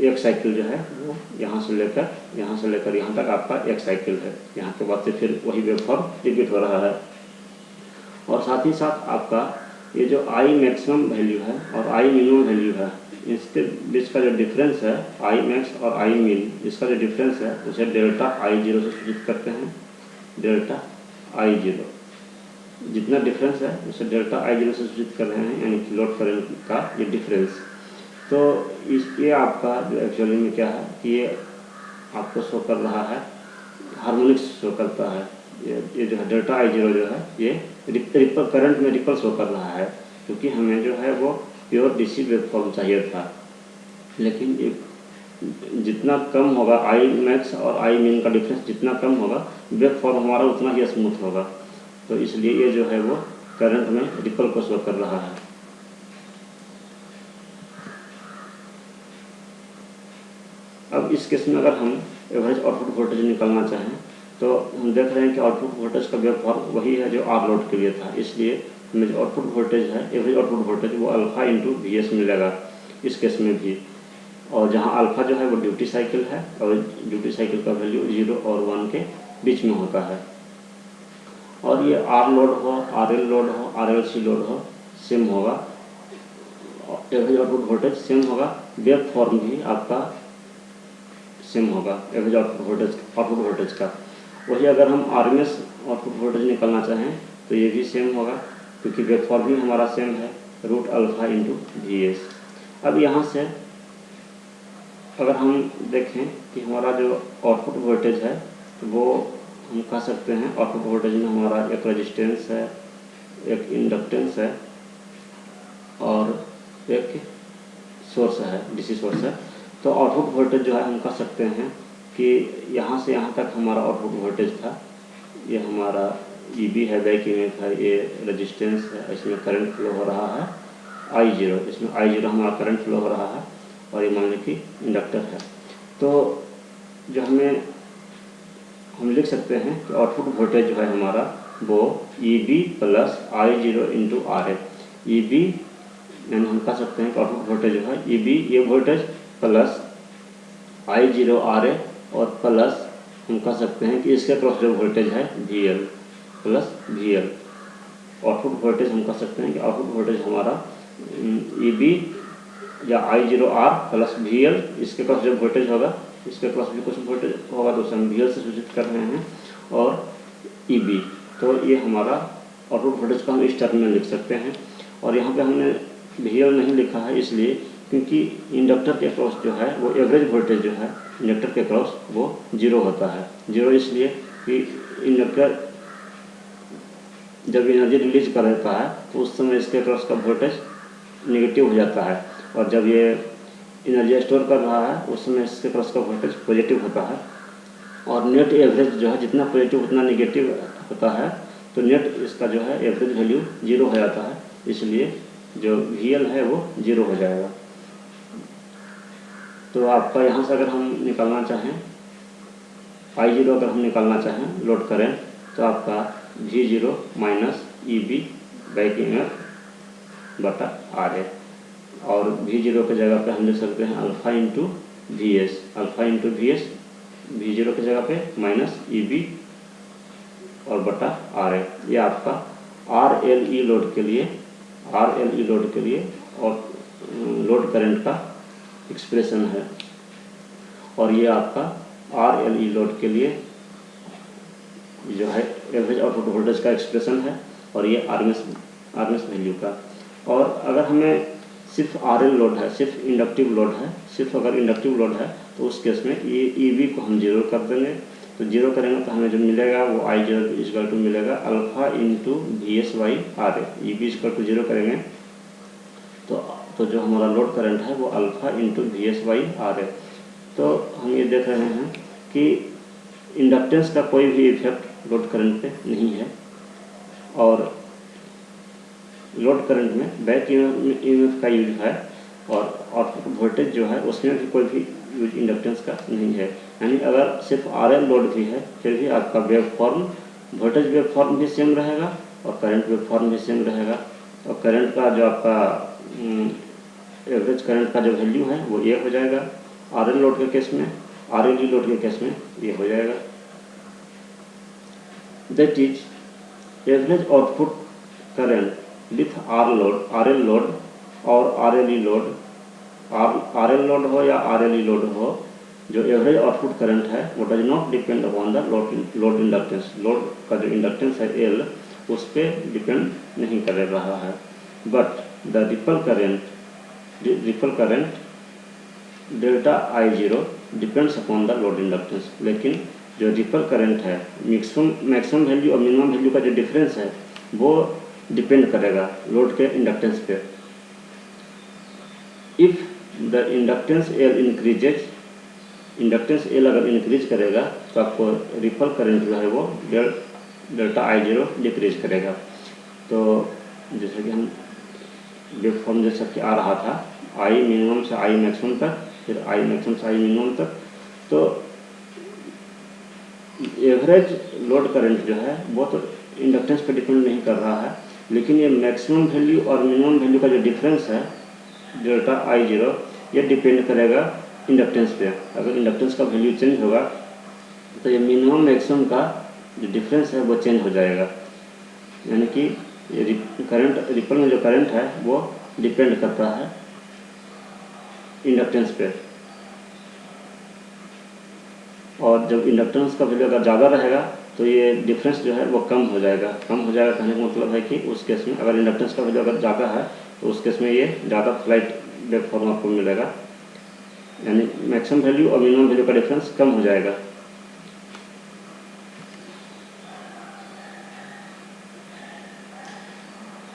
एक साइकिल जो है वो यहाँ से लेकर यहाँ तक आपका एक साइकिल है। यहाँ के बाद से फिर वही वेव फॉर्म रिपीट हो रहा है, और साथ ही साथ आपका ये जो आई मैक्सिमम वैल्यू है और आई मिनिमम वैल्यू है, इसके बीच का जो डिफरेंस है आई मैक्स और आई मिन, इसका जो डिफरेंस है उसे डेल्टा आई जीरो से सूचित करते हैं। डेल्टा आई जीरो, जितना डिफरेंस है उसे डेल्टा आई जीरो से सूचित कर रहे हैं, यानी कि लोड करंट का ये डिफरेंस। तो ये आपका जो एक्चुअली में क्या है कि ये आपको शो कर रहा है, हार्मोनिक्स शो करता है। ये जो है डेल्टा आई जीरो जो है ये रिपल करंट में रिपल शो कर रहा है, क्योंकि हमें जो है वो प्योर डीसी वेव फॉर्म चाहिए था। लेकिन ये जितना कम होगा आई मैक्स और आई मिन का डिफरेंस जितना कम होगा वेव फॉर्म हमारा उतना ही स्मूथ होगा, तो इसलिए ये जो है वो करंट में रिपल को शो कर रहा है। अब इस केस में अगर हम एवरेज आउटपुट वोल्टेज निकालना चाहें तो हम देख रहे हैं कि आउटपुट वोल्टेज का वेव फॉर्म वही है जो आर लोड के लिए था, इसलिए हमें जो आउटपुट वोल्टेज है एवरेज आउटपुट वोल्टेज वो अल्फा इंटू वी एस मिलेगा इस केस में भी। और जहां अल्फा जो है वो ड्यूटी साइकिल है और ड्यूटी साइकिल का वैल्यू 0 और 1 के बीच में होता है। और ये आर लोड हो, आर एल लोड हो, आर एल सी लोड हो, सेम होगा, एवरेज आउटपुट वोल्टेज सेम होगा, वेव फॉर्म भी आपका सेम होगा एवरेज आउटपुट वोल्टेज का। वही अगर हम आरएमएस आउटपुट वोल्टेज निकालना चाहें तो ये भी सेम होगा, क्योंकि वेव फॉर्म भी हमारा सेम है, root alpha into V S. अब यहाँ से अगर हम देखें कि हमारा जो आउटपुट वोल्टेज है तो वो हम कह सकते हैं आउटपुट वोल्टेज में हमारा एक रेजिस्टेंस है, एक इंडक्टेंस है और एक सोर्स है, डीसी सोर्स है। तो आउटपुट वोल्टेज जो है हम कह सकते हैं कि यहाँ से यहाँ तक हमारा आउटपुट वोल्टेज था, ये हमारा ईबी है, बैक ईएमएफ है, ये रेजिस्टेंस है, इसमें करंट फ्लो हो रहा है I0, इसमें I0 हमारा करंट फ्लो हो रहा है, और ये मान लीजिए कि इंडक्टर है। तो जो हम लिख सकते हैं कि आउटपुट वोल्टेज जो है हमारा वो EB plus I0 into RA। EB यानी हम कह सकते हैं कि आउटपुट वोल्टेज जो है EB ये वोल्टेज प्लस I0 RA और प्लस हम कह सकते हैं कि इसके क्रॉस जो वोल्टेज है VL plus VL। Output voltage हम कह सकते हैं कि आउटपुट वोल्टेज हमारा EB या I0R प्लस VL, इसके क्रॉस जो वोल्टेज होगा, इसके क्रॉस भी कुछ वोल्टेज होगा तो उसे हम VL से सूचित कर रहे हैं, और EB। तो ये हमारा आउटपुट वोल्टेज का हम इस टर्म में लिख सकते हैं। और यहाँ पे हमने VL नहीं लिखा है इसलिए क्योंकि इंडक्टर के क्रॉस जो है वो एवरेज वोल्टेज जो है इंडक्टर के क्रॉस वो 0 होता है। 0 इसलिए कि इंडक्टर जब एनर्जी रिलीज कर देता है तो उस समय इसके क्रॉस का वोल्टेज नेगेटिव हो जाता है, और जब ये एनर्जी स्टोर कर रहा है उस समय इसके क्रॉस का वोल्टेज पॉजिटिव होता है। और नेट एवरेज जो है जितना पॉजिटिव उतना नेगेटिव होता है, तो नेट इसका जो है एवरेज वैल्यू 0 हो जाता है, इसलिए जो VL है वो 0 हो जाएगा। तो आपका यहाँ से अगर हम निकालना चाहें I0, अगर हम निकालना चाहें लोड करेंट, तो आपका V0 minus EB back EMF बटा RA, और V0 के जगह पे हम लिख सकते हैं alpha into VS, alpha into VS V0 की जगह पे माइनस EB और बटा RA। ये आपका RLE लोड के लिए, RLE लोड के लिए और लोड करंट का एक्सप्रेशन है, और ये आपका RLE लोड के लिए जो है एवरेज आउटपुट वोल्टेज का एक्सप्रेशन है, और ये RMS वैल्यू का। और अगर हमें सिर्फ RL लोड है, सिर्फ इंडक्टिव लोड है, सिर्फ अगर इंडक्टिव लोड है तो उस केस में ये EB को हम 0 कर देंगे। तो 0 करेंगे तो हमें जो मिलेगा वो I0 इक्वल टू मिलेगा alpha into VS by RA। EB equal to 0 करेंगे तो जो हमारा लोड करंट है वो alpha into VS by RA। तो हम ये देख रहे हैं कि इंडक्टेंस का कोई भी इफेक्ट लोड करंट पे नहीं है, और लोड करंट में बैक EMF का यूज है, और आउटपुट वोल्टेज जो है उसमें भी कोई भी यूज इंडक्टेंस का नहीं है। यानी अगर सिर्फ RL लोड भी है फिर भी आपका wave form, voltage wave form भी सेम रहेगा और करंट वेव फॉर्म भी सेम रहेगा। और करंट का जो आपका एवरेज करंट का जो वैल्यू है वो ये हो जाएगा RL लोड के केस में, RLE लोड के केस में ये हो जाएगा। That is average output current with RL load और RLE लोड, RL लोड हो या RLE लोड हो, जो एवरेज आउटपुट करंट है वो does not depend upon the load inductance. Load का जो इंडक्टेंस है L उस पर डिपेंड नहीं कर रहा है, but the ripple current delta I0 depends upon the load inductance. लेकिन जो रिपल करंट है मैक्सिमम वैल्यू और मिनिमम वैल्यू का जो डिफरेंस है वो डिपेंड करेगा लोड के इंडक्टेंस पे। If the inductance L increases, inductance L अगर इंक्रीज करेगा तो आपको रिपल करंट जो है वो डेल्टा I0 डिक्रीज करेगा। तो जैसे कि हम वेव फॉर्म जैसा कि आ रहा था I मिनिमम से I मैक्सिमम तक, फिर I मैक्सिमम से I मिनिमम तक, तो एवरेज लोड करंट जो है वो तो इंडक्टेंस पे डिपेंड नहीं कर रहा है, लेकिन ये मैक्सिमम वैल्यू और मिनिमम वैल्यू का जो डिफरेंस है डेल्टा I0 ये डिपेंड करेगा इंडक्टेंस पे। अगर इंडक्टेंस का वैल्यू चेंज होगा तो ये मिनिमम मैक्सिमम का जो डिफरेंस है वो चेंज हो जाएगा, यानी कि ये करंट रिपल में जो करंट है वो डिपेंड करता है इंडक्टेंस पे। और जब इंडक्टेंस का वैल्यू अगर ज़्यादा रहेगा तो ये डिफरेंस जो है वो कम हो जाएगा। कम हो जाएगा कहने का मतलब है कि उस केस में अगर इंडक्टेंस का वैल्यू अगर ज़्यादा है तो उस केस में ये ज़्यादा फ्लाइट वेव फॉर्म आपको मिलेगा, यानी मैक्सिमम वैल्यू और मिनिमम वैल्यू का डिफरेंस कम हो जाएगा।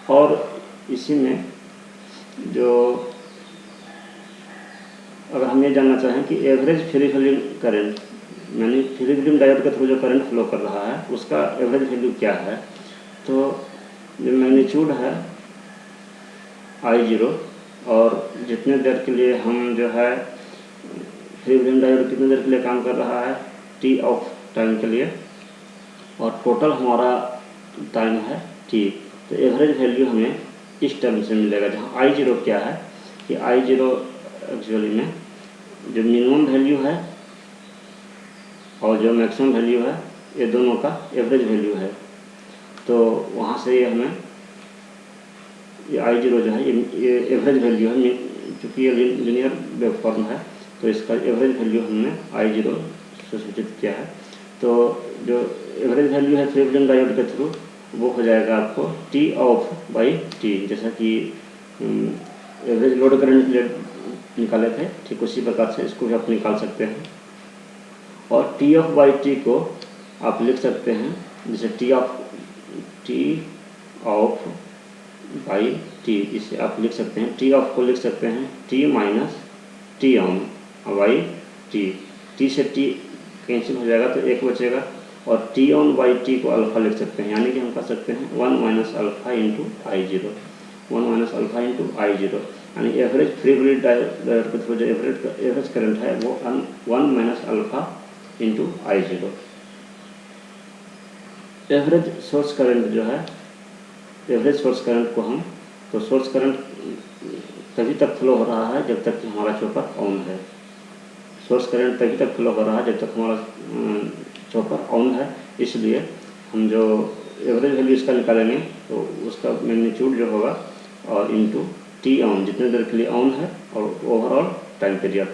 और इसी में जो अगर हम ये जानना चाहें कि एवरेज फ्री व्हीलिंग करंट, यानी फ्री व्हीलिंग डायोड के थ्रू जो करंट फ्लो कर रहा है उसका एवरेज वैल्यू क्या है, तो जो मैग्नीट्यूड है I0 और जितने देर के लिए हम जो है फ्री व्हीलिंग डायोड कितने देर के लिए काम कर रहा है T ऑफ टाइम के लिए, और टोटल हमारा टाइम है T। तो एवरेज वैल्यू हमें इस टर्म से मिलेगा, जहाँ I0 क्या है कि I0 एक्चुअली में जो मिनिमम वैल्यू है और जो मैक्सिमम वैल्यू है ये दोनों का एवरेज वैल्यू है। तो वहाँ से ये हमें ये I0 जो है ये एवरेज वैल्यू है, चूँकि ये लीनियर वेवफॉर्म है तो इसका एवरेज वैल्यू हमने I0 से सूचित किया है। तो जो एवरेज वैल्यू है फ्रीव्हीलिंग डायोड के थ्रू वो हो जाएगा आपको T ऑफ बाई टी, जैसा कि एवरेज लोड करंट निकाले थे ठीक उसी प्रकार से इसको भी आप निकाल सकते हैं। और T ऑफ बाई टी को आप लिख सकते हैं जैसे T ऑफ बाई टी, इसे आप लिख सकते हैं T ऑफ को लिख सकते हैं T minus T on by T. T से T कैंसिल हो जाएगा तो एक बचेगा, और T ऑन बाई टी को अल्फ़ा लिख सकते हैं, यानी कि हम कह सकते हैं 1 minus alpha into I0, 1 minus alpha into I0, यानी एवरेज फ्रीव्हीलिंग डायोड के थ्रू जो एवरेज करंट है वो 1 minus alpha into I0। Average source current जो है, एवरेज सोर्स करंट को हम, तो सोर्स करंट तभी तक फ्लो हो रहा है जब तक कि हमारा चॉपर ऑन है। सोर्स करंट तभी तक फ्लो हो रहा है जब तक हमारा चॉपर ऑन है, इसलिए हम जो एवरेज वैल्यू इसका निकालेंगे तो उसका मैग्नीट्यूड जो होगा और इंटू टी ऑन, जितने देर के लिए ऑन है, और ओवरऑल टाइम पीरियड।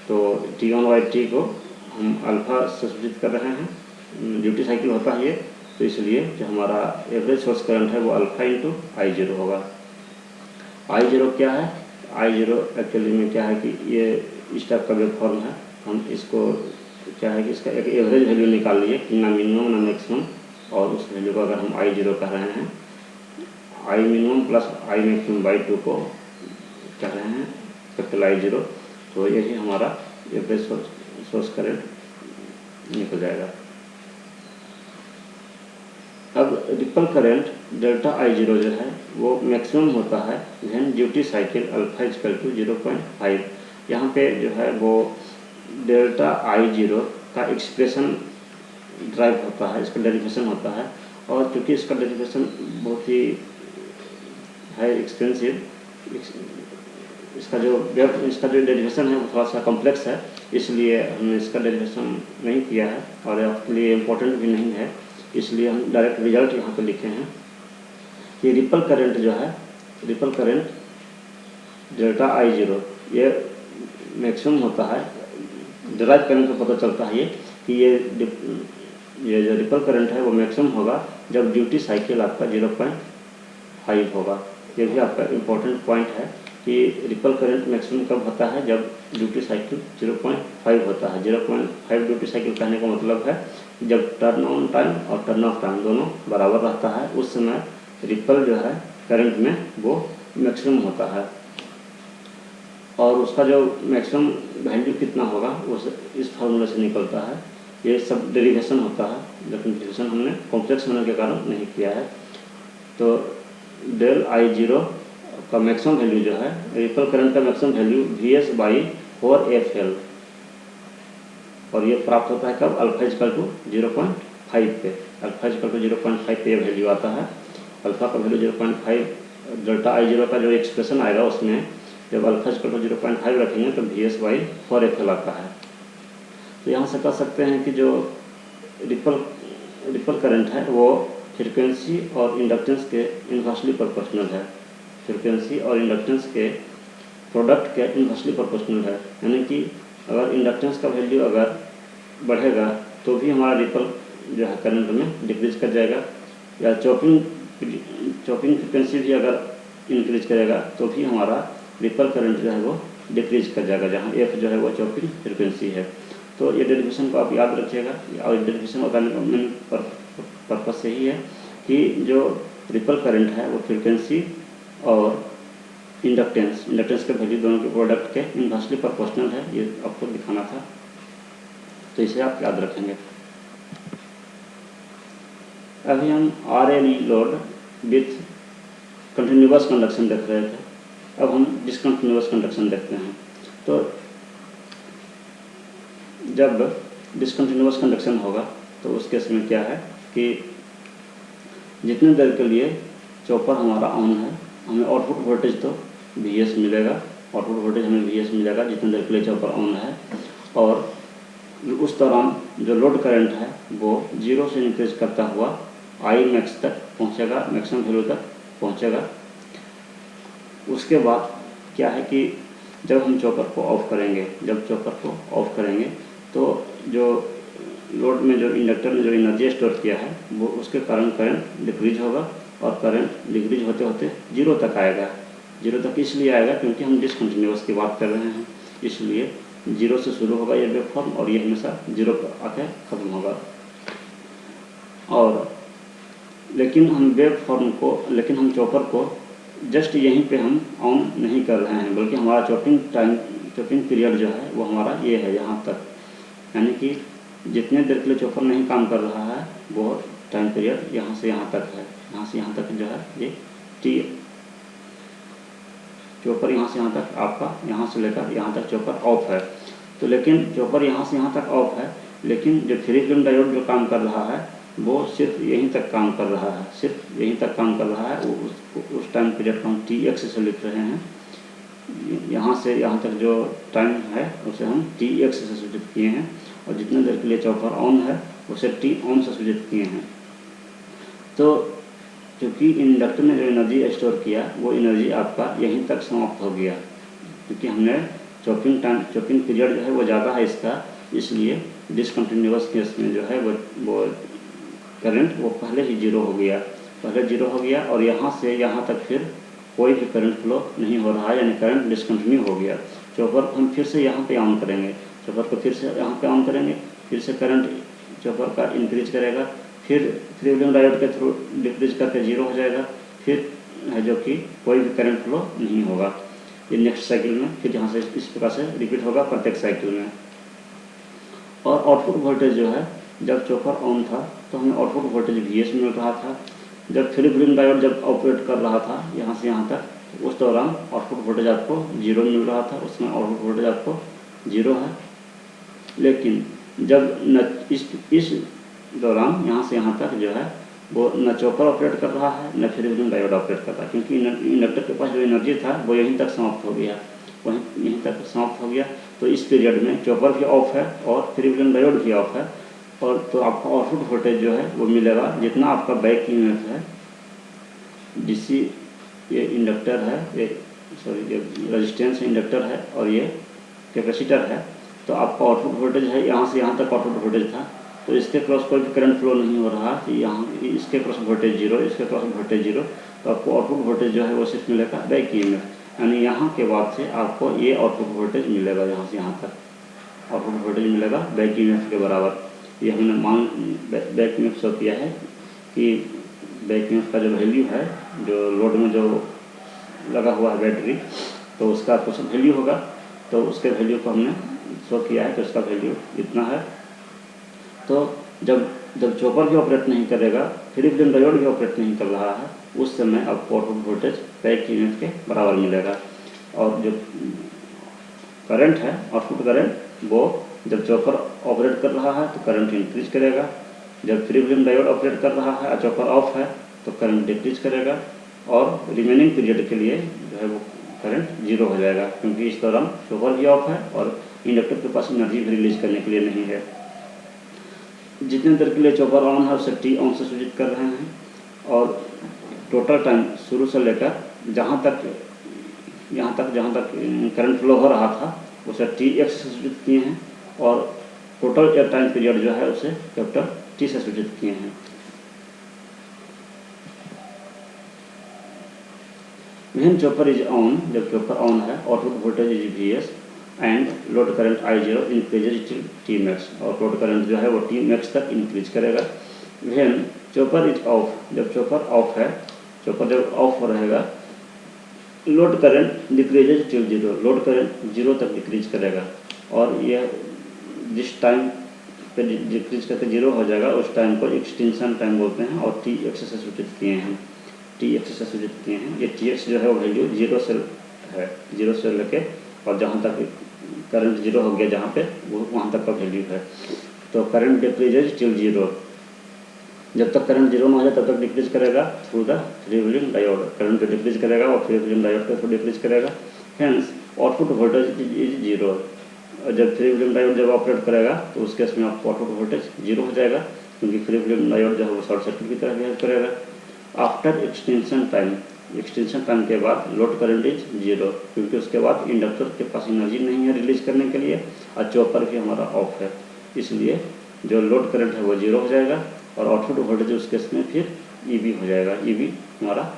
तो टी ऑन बाई टी को हम अल्फ़ा से सूचित कर रहे हैं, ड्यूटी साइकिल होता है ये, तो इसलिए जो हमारा एवरेज सोर्स करंट है वो अल्फ़ा इंटू I0 होगा। I0 क्या है? I0 एक्चुअली में क्या है कि ये इस टाइप का वेव फॉर्म है, हम इसको क्या है कि इसका एक एवरेज वैल्यू निकाल लिए कि ना मिनिमम ना मैक्सिमम, और उस वैल्यू को अगर हम I0 कह रहे हैं, I minimum plus I maximum by 2 को कह रहे हैं कैपिटल I0, तो यही हमारा एवरेज सोर्स करंट निकल जाएगा। अब रिपल करंट डेल्टा I0 जो है वो मैक्सिमम होता है when duty cycle alpha equal to 0.5। यहाँ पे जो है वो डेल्टा I0 का एक्सप्रेशन ड्राइव होता है, इसका डेरिवेशन होता है, और क्योंकि इसका डेरिवेशन बहुत ही है एक्सपेंसिव, इसका जो डेरिवेशन है वो थोड़ा सा कॉम्प्लेक्स है, इसलिए हमने इसका डेरिवेशन नहीं किया है और आपके लिए इम्पोर्टेंट भी नहीं है, इसलिए हम डायरेक्ट रिजल्ट यहाँ पे लिखे हैं कि रिपल करंट जो है, रिपल करंट डेल्टा I0 ये मैक्सिमम होता है। डिराइव करने से पता चलता है ये कि ये जो रिपल करंट है वो मैक्सिमम होगा जब ड्यूटी साइकिल आपका 0.5 होगा। ये भी आपका इम्पोर्टेंट पॉइंट है कि रिपल करंट मैक्सिमम कब होता है, जब ड्यूटी साइकिल 0.5 होता है। 0.5 ड्यूटी साइकिल कहने का मतलब है जब टर्न ऑन टाइम और टर्न ऑफ टाइम दोनों बराबर रहता है, उस समय रिपल जो है करंट में वो मैक्सिमम होता है। और उसका जो मैक्सिमम वैल्यू कितना होगा वो इस फार्मूला से निकलता है। ये सब डेरिवेशन होता है, लेकिन डेरिवेशन हमने कॉम्प्लेक्स होने के कारण नहीं किया है। तो डेल I0 का मैक्सिमम वैल्यू जो है, रिपल करंट का मैक्सिमम वैल्यू VS/4FL, और ये प्राप्त होता है कब, अल्फा इक्वल टू 0.5 पे। अल्फा इक्वल टू 0.5 पे ये वैल्यू आता है। अल्फा का वैल्यू 0.5, डेल्टा I0 का जो एक्सप्रेशन आएगा उसमें जब अल्फा इक्वल टू 0.5 रखेंगे तो VS/4FL आता है। तो यहाँ से कह सकते हैं कि जो रिपल करंट है वो फ्रीक्वेंसी और इंडक्टेंस के इन्वर्सली प्रोपोर्शनल है। फ्रीक्वेंसी और इंडक्टेंस के प्रोडक्ट के इन्वर्सली प्रोपोर्शनल है, यानी कि अगर इंडक्टेंस का वैल्यू अगर बढ़ेगा तो भी हमारा रिपल जो है करंट में डिक्रीज कर जाएगा, या चॉपिंग फ्रीक्वेंसी भी अगर इंक्रीज करेगा तो भी हमारा रिपल करंट जो है वो डिक्रीज कर जाएगा, जहाँ F जो है वो चॉपिंग फ्रीक्वेंसी है। तो ये डेरिवेशन को आप याद रखिएगा, और डेरिवेशन बताने का मेन पर्पस यही है कि जो रिपल करंट है वो फ्रीक्वेंसी और इंडक्टेंस के वैल्यू दोनों के प्रोडक्ट के इन्वर्सली प्रोपोर्शनल है, ये आपको दिखाना था, तो इसे आप याद रखेंगे। अभी हम RL load with continuous conduction देख रहे थे, अब हम डिसकंटिन्यूअस कंडक्शन देखते हैं। तो जब डिसकंटिन्यूअस कंडक्शन होगा तो उस केस में क्या है कि जितने देर के लिए चॉपर हमारा ऑन है, हमें आउटपुट वोल्टेज तो VS मिलेगा, आउटपुट वोल्टेज हमें VS मिलेगा जितने देर के लिए चॉपर ऑन है, और उस दौरान जो लोड करंट है वो 0 से इंक्रीज करता हुआ आई मैक्स तक पहुंचेगा, मैक्सिमम वैल्यू तक पहुंचेगा। उसके बाद क्या है कि जब हम चॉपर को ऑफ करेंगे, तो जो लोड में जो इंडक्टर ने जो एनर्जी स्टोर किया है वो उसके कारण करंट डिक्रीज होगा, और करंट डिक्रीज होते होते 0 तक आएगा। 0 तक इसलिए आएगा क्योंकि हम डिसकंटिन्यूअस की बात कर रहे हैं, इसलिए 0 से शुरू होगा ये वेव फॉर्म और ये हमेशा 0 पर आके ख़त्म होगा। और लेकिन हम चॉपर को जस्ट यहीं पे हम ऑन नहीं कर रहे हैं, बल्कि हमारा चॉपिंग पीरियड जो है वो हमारा ये है यहाँ तक, यानी कि जितने देर के लिए चॉपर नहीं काम कर रहा है वो टाइम पीरियड यहाँ से यहाँ तक है। यहाँ से यहाँ तक जो है ये टी चॉपर यहाँ से यहाँ तक आपका, यहाँ से लेकर यहाँ तक चॉपर ऑफ है। तो लेकिन चॉपर यहाँ से यहाँ तक ऑफ है, लेकिन जो फ्री फिल्म डायोड जो काम कर रहा है वो सिर्फ यहीं तक काम कर रहा है, वो उस टाइम पीरियड को हम टी एक्स से लिख रहे हैं। यहाँ से यहाँ तक जो टाइम है उसे हम टी एक्स से सूचित किए हैं, और जितने देर के लिए चॉपर ऑन है उसे टी ऑन से सूचित किए हैं। तो क्योंकि इंडक्टर ने जो एनर्जी स्टोर किया वो एनर्जी आपका यहीं तक समाप्त हो गया, क्योंकि हमने चॉपिंग पीरियड जो है वो ज़्यादा है इसका, इसलिए डिसकंटिन्यूअस केस में जो है वो करंट वो पहले ही 0 हो गया, और यहाँ से यहाँ तक फिर कोई भी करंट फ्लो नहीं हो रहा है, यानी करंट डिसकंटिन्यू हो गया। चॉपर हम फिर से यहाँ पे ऑन करेंगे, फिर से करंट चॉपर का इंक्रीज करेगा, फिर फ्री व्हीलिंग डायोड के थ्रू डिक्रीज करके 0 हो जाएगा, फिर है जो कि कोई भी करंट फ्लो नहीं होगा। ये नेक्स्ट साइकिल में फिर यहाँ से इस प्रकार से रिपीट होगा प्रत्येक साइकिल में। और आउटपुट वोल्टेज जो है, जब चॉपर ऑन था तो हमें आउटपुट वोल्टेज VS मिल रहा था। जब फ्री व्हीलिंग डायोड जब ऑपरेट कर रहा था यहाँ से यहाँ तक, तो उस दौरान आउटपुट वोल्टेज आपको 0 मिल रहा था, उसमें आउटपुट वोल्टेज आपको 0 है। लेकिन जब इस दौरान यहाँ से यहाँ तक जो है वो न चॉपर ऑपरेट कर रहा है न फ्री व्हीलिंग डायोड ऑपरेट कर रहा है, क्योंकि इंडक्टर के पास जो एनर्जी था वो यहीं तक समाप्त हो गया। तो इस पीरियड में चॉपर भी ऑफ है और फ्री व्हीलिंग डायोड भी ऑफ है, और तो आपका आउटपुट वोल्टेज जो है वो मिलेगा जितना आपका बैक ईएमएफ है, डीसी ये इंडक्टर है, ये रेजिस्टेंस इंडक्टर है और ये कैपेसिटर है। तो आपका आउटपुट वोल्टेज है यहाँ से यहाँ तक आउटपुट वोल्टेज था, तो इसके क्रॉस कोई भी करंट फ्लो नहीं हो रहा, तो यहाँ इसके क्रॉस वोल्टेज 0, तो आपको आउटपुट वोल्टेज जो है वो सिर्फ मिलेगा बैक ईएमएफ, यानी यहाँ के बाद से आपको ये आउटपुट वोल्टेज मिलेगा, यहाँ से यहाँ तक आउटपुट वोल्टेज मिलेगा बैक ईएमएफ के बराबर। ये हमने बैक ईएमएफ शो किया है कि बैक ईएमएफ का जो वैल्यू है, जो लोड में जो लगा हुआ है बैटरी, तो उसका कुछ वैल्यू होगा, तो उसके वैल्यू को हमने शो किया है कि उसका वैल्यू इतना है। तो जब चॉपर भी ऑपरेट नहीं करेगा, फ्री व्हीलिंग डायोड भी ऑपरेट नहीं कर रहा है, उस समय आपको आउटपुट वोल्टेज बैक ईएमएफ के बराबर मिलेगा। और जो करंट है, आउटपुट करंट, वो जब चॉपर ऑपरेट कर रहा है तो करंट इंक्रीज करेगा, जब फ्री व्हीलिंग डायोड ऑपरेट कर रहा है और चॉपर ऑफ है तो करंट डिक्रीज करेगा, और रिमेनिंग पीरियड के लिए जो है वो करंट 0 हो जाएगा, क्योंकि इस दौरान चॉपर भी ऑफ है और इंडक्टर के पास एनर्जी भी रिलीज करने के लिए नहीं है। जितने देर के लिए चॉपर ऑन है उसे टी ऑन से सूचित कर रहे हैं, और टोटल टाइम शुरू से लेकर जहाँ तक करंट फ्लो हो रहा था उसे टी एक्स से सूचित किए हैं, और टोटल टाइम पीरियड जो है उसे कैपिटल टी से सूचित किए हैं। When chopper is on, जब चॉपर ऑन है, output voltage is VS and load current I0 increases till T max, और लोड करंट जो है वो टी मैक्स तक इंक्रीज करेगा। When चॉपर इज ऑफ, जब चॉपर ऑफ है, चॉपर जब ऑफ रहेगा, load current decreases till 0, load current 0 तक डिक्रीज करेगा, और यह जिस टाइम पे डिक्रीज करके 0 हो जाएगा उस टाइम को एक्सटेंशन टाइम बोलते हैं, और टी एक्स से सूचित किए हैं। ये टी एक्स जो है वो वैल्यू 0 से है, 0 से लेके और जहाँ तक करंट 0 हो गया जहाँ पे, वो वहाँ तक का वैल्यू है। तो करंट डिक्रीजेज टिल 0, जब तक करंट 0 में हो जाए तब तक डिक्रीज करेगा through the free wheeling diode, current decrease करेगा और फ्री व्हीलिंग डायोड के थ्रू डिक्रीज करेगा। हेंस आउटपुट वोल्टेज इज 0, जब फ्री व्हीलिंग डायोड जब ऑपरेट करेगा तो उस केस में आपको आउटपुट वोल्टेज 0 हो जाएगा, क्योंकि फ्री व्हीलिंग डायोड जो है वो शॉर्ट सर्किट की तरह बिहेव करेगा। आफ्टर एक्सटेंशन टाइम के बाद लोड करंट इज 0, क्योंकि उसके बाद इंडक्टर के पास एनर्जी नहीं है रिलीज करने के लिए और चॉपर भी हमारा ऑफ है, इसलिए जो लोड करंट है वो 0 हो जाएगा और आउटपुट वोल्टेज उस केस में फिर ईबी हो जाएगा। ईबी हमारा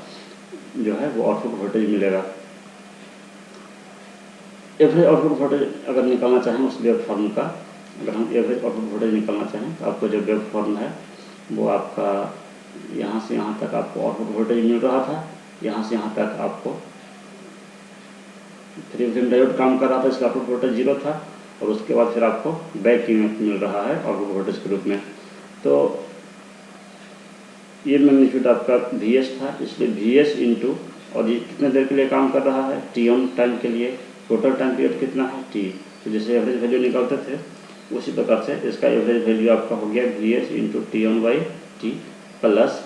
जो है वो आउटपुट वोल्टेज मिलेगा। एवरेज आउटपुट वोल्टेज अगर निकालना चाहें उस वेव फॉर्म का, अगर हम एवरेज आउटपुट वोल्टेज निकालना चाहें तो आपको जो वेव फॉर्म है वो आपका यहाँ से यहाँ तक आपको आउटपुट वोल्टेज मिल रहा था, यहाँ से यहाँ तक आपको फ्री व्हीलिंग डायोड काम कर रहा था, इसका आउटपुट वोल्टेज 0 था और उसके बाद फिर आपको बैक ईएमएफ मिल रहा है आउटपुट वोल्टेज के रूप में। तो ये मैग्नीट्यूड आपका Vs था, इसलिए Vs इंटू और ये कितने देर के लिए काम कर रहा है, टी ऑन टाइम के लिए। टोटल टाइम पीरियड कितना है टी, तो जैसे एवरेज वैल्यू निकालते थे उसी प्रकार से इसका एवरेज वैल्यू आपका हो गया Vs into T on by T plus,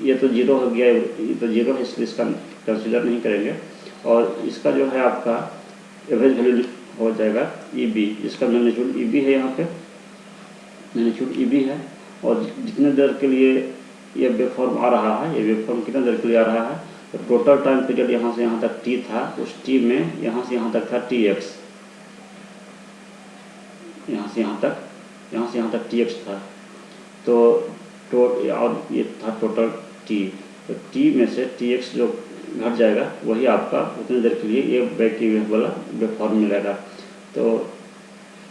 ये तो 0 हो गया, ये तो 0 है इसलिए इसका कंसिडर नहीं करेंगे, और इसका जो है आपका एवरेज वैल्यू हो जाएगा Eb, इसका मैग्नीट्यूड Eb है, यहाँ पे मैग्नीट्यूड Eb है। और जितने देर के लिए ये वेवफॉर्म आ रहा है, ये वेवफॉर्म कितने देर के लिए आ रहा है, तो टोटल टाइम पीरियड यहाँ से यहाँ तक t था, उस t में यहाँ से यहाँ तक था tx, यहाँ से यहाँ तक tx था, तो और ये था टोटल t, तो t में से tx जो घट जाएगा वही आपका उतनी देर के लिए ये बैक ईएमएफ वाला वेवफॉर्म मिलेगा। तो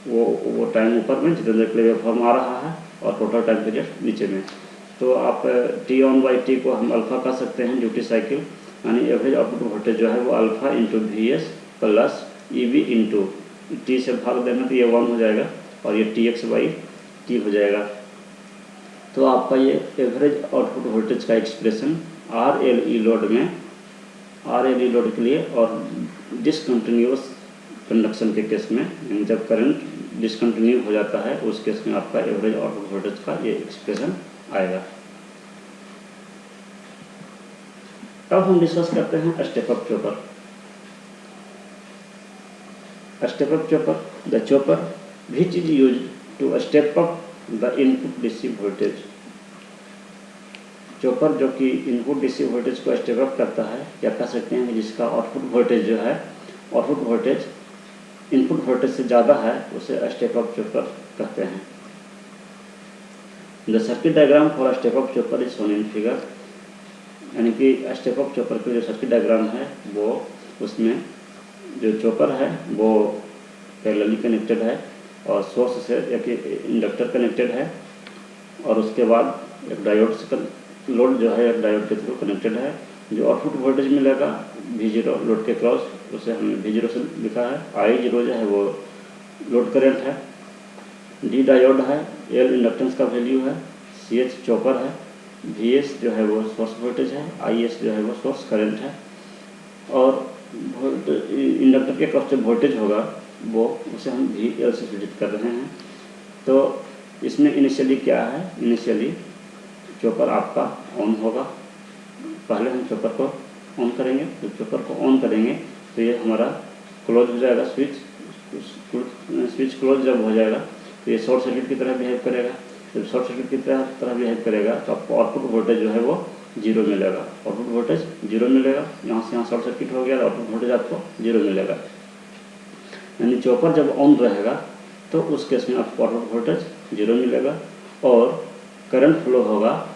वो टाइम ऊपर में जितने देर के लिए वेवफॉर्म आ रहा है और टोटल टाइम पीरियड नीचे में। तो आप टी ऑन बाई टी को हम अल्फ़ा कह सकते हैं, ड्यूटी साइकिल, यानी एवरेज आउटपुट वोल्टेज जो है वो alpha into Vs plus Eb into T से भाग देना तो ये 1 हो जाएगा और ये Tx बाई टी हो जाएगा। तो आपका ये एवरेज आउटपुट वोल्टेज का एक्सप्रेशन RLE लोड में, RLE लोड के लिए और डिसकंटिन्यूअस कंडक्शन के केस में, जब करंट डिसकंटिन्यू हो जाता है उस केस में आपका एवरेज आउटपुट वोल्टेज का ये एक्सप्रेशन आएगा। अब हम डिस्कस करते हैं step up chopper. Step up chopper, the chopper which is used to step up the input DC voltage. Chopper जो कि इनपुट डीसी वोल्टेज को स्टेप अप करता है, या कह सकते हैं जिसका आउटपुट वोल्टेज जो है, आउटपुट वोल्टेज इनपुट वोल्टेज से ज़्यादा है, उसे स्टेप अप चॉपर कहते हैं। The circuit diagram for step up chopper is shown in figure, यानी कि स्टेप अप चॉपर की जो सर्किट डायग्राम है वो, उसमें जो चॉपर है वो पैरेलली कनेक्टेड है और सोर्स से एक इंडक्टर कनेक्टेड है, और उसके बाद एक डायोड से लोड जो है एक डायोड के थ्रू कनेक्टेड है। जो आउटपुट वोल्टेज मिलेगा V0 लोड के क्रॉस, उसे हमने V0 से लिखा है। I0 जो है वो लोड करंट है, D डायोड है, L इंडक्टेंस का वैल्यू है, CH चॉपर है, VS जो है वो सोर्स वोल्टेज है, IS जो है वो सोर्स करंट है, और इंडक्टर के क्रॉस जो वोल्टेज होगा वो उसे हम VL से सूचित कर रहे हैं। तो इसमें इनिशियली क्या है, इनिशियली चॉपर आपका ऑन होगा। पहले हम चॉपर को ऑन करेंगे, तो चॉपर को ऑन करेंगे तो ये हमारा क्लोज हो जाएगा, स्विच क्लोज जब हो जाएगा तो ये शॉर्ट सर्किट की तरह बिहेव करेगा। जब शॉर्ट सर्किट की तरह बिहेव करेगा तो आपको आउटपुट वोल्टेज जो है वो 0 मिलेगा, आउटपुट वोल्टेज 0 मिलेगा। यहाँ से यहाँ शॉर्ट सर्किट हो गया तो आउटपुट वोल्टेज आपको 0 मिलेगा। यानी चॉपर जब ऑन रहेगा तो उस केस में आपको आउटपुट वोल्टेज 0 मिलेगा और करंट फ्लो होगा,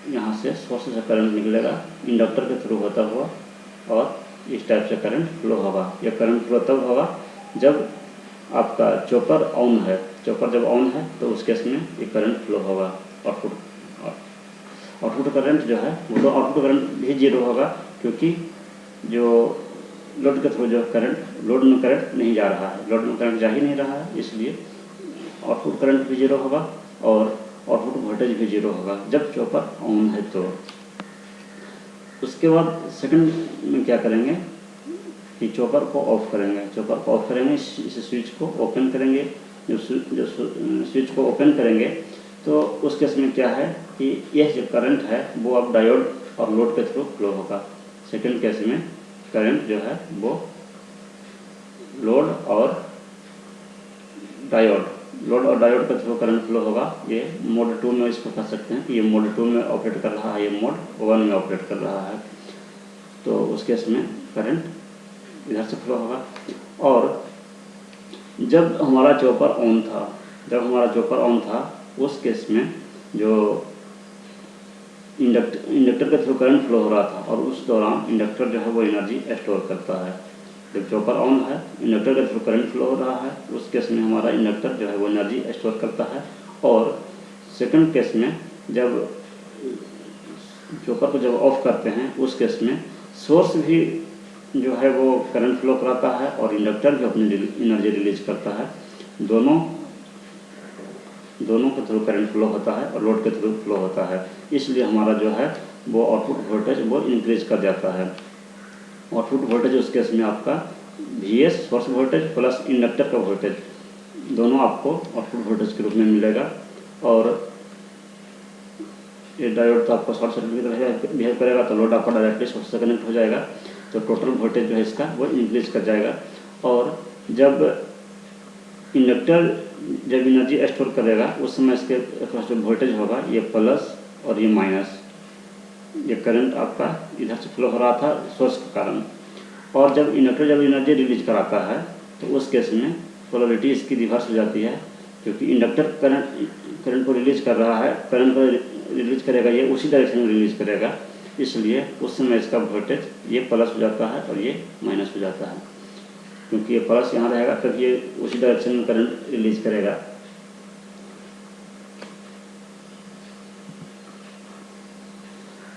यहाँ से सोर्स से करंट निकलेगा इंडक्टर के थ्रू होता हुआ और इस टाइप से करंट फ्लो होगा। यह करंट फ्लो तब होगा जब आपका चॉपर ऑन है। चॉपर जब ऑन है तो उस केस में ये करंट फ्लो होगा। आउटपुट करंट जो है वो तो आउटपुट करंट भी 0 होगा, क्योंकि जो लोड के थ्रू जो करंट, लोड में करंट नहीं जा रहा है, लोड में करंट जा ही नहीं रहा है, इसलिए आउटपुट करंट भी 0 होगा और आउटपुट वोल्टेज भी 0 होगा जब चॉपर ऑन है। तो उसके बाद सेकंड में क्या करेंगे कि चॉपर को ऑफ करेंगे। चॉपर को ऑफ करेंगे, इस स्विच को ओपन करेंगे। जो स्विच को ओपन करेंगे तो उस केस में क्या है कि यह जो करंट है वो अब डायोड और लोड के थ्रू फ्लो होगा। सेकंड केस में करंट जो है वो लोड और डायोड, लोड और डायोड के थ्रू करंट फ्लो होगा। ये मोड 2 में इसको कह सकते हैं कि ये मोड 2 में ऑपरेट कर रहा है, ये मोड 1 में ऑपरेट कर रहा है। तो उस केस में करंट इधर से फ्लो होगा। और जब हमारा चॉपर ऑन था, उस केस में जो इंडक्टर के थ्रू करंट फ्लो हो रहा था, और उस दौरान इंडक्टर जो है वो एनर्जी स्टोर करता है। जब चॉपर ऑन है, इंडक्टर के थ्रू करंट फ्लो हो रहा है, उस केस में हमारा इंडक्टर जो है वो एनर्जी स्टोर करता है। और सेकंड केस में जब चॉपर को जब ऑफ करते हैं, उस केस में सोर्स भी जो है वो करंट फ्लो कराता है और इंडक्टर भी अपनी एनर्जी रिलीज करता है। दोनों के थ्रू करंट फ्लो होता है और लोड के थ्रू फ्लो होता है। इसलिए हमारा जो है वो आउटपुट वोल्टेज वो इंक्रीज कर जाता है। आउटपुट वोल्टेज उस केस में आपका VS source voltage plus inductor का वोल्टेज दोनों आपको आउटपुट वोल्टेज के रूप में मिलेगा। और ये डायोड तो आपको शॉर्ट सर्किट बिहेव करेगा, तो लोड आपका डायरेक्टली सोर्स से कनेक्ट हो जाएगा, तो टोटल वोल्टेज जो है इसका वो इंक्रीज कर जाएगा। और जब इंडक्टर जब एनर्जी स्टोर करेगा, उस समय इसके जो वोल्टेज होगा ये प्लस और ये माइनस, ये करंट आपका इधर से फ्लो हो रहा था सोर्स के कारण। और जब इंडक्टर जब एनर्जी रिलीज कराता है, तो उस केस में पोलरिटी इसकी रिवर्स हो जाती है, क्योंकि इंडक्टर करंट को रिलीज कर रहा है, करंट को रिलीज करेगा, ये उसी डायरेक्शन में रिलीज करेगा, इसलिए उस समय इसका वोल्टेज ये प्लस हो जाता है और ये माइनस हो जाता है। क्योंकि ये प्लस यहाँ रहेगा तब ये उसी डायरेक्शन में करंट रिलीज करेगा।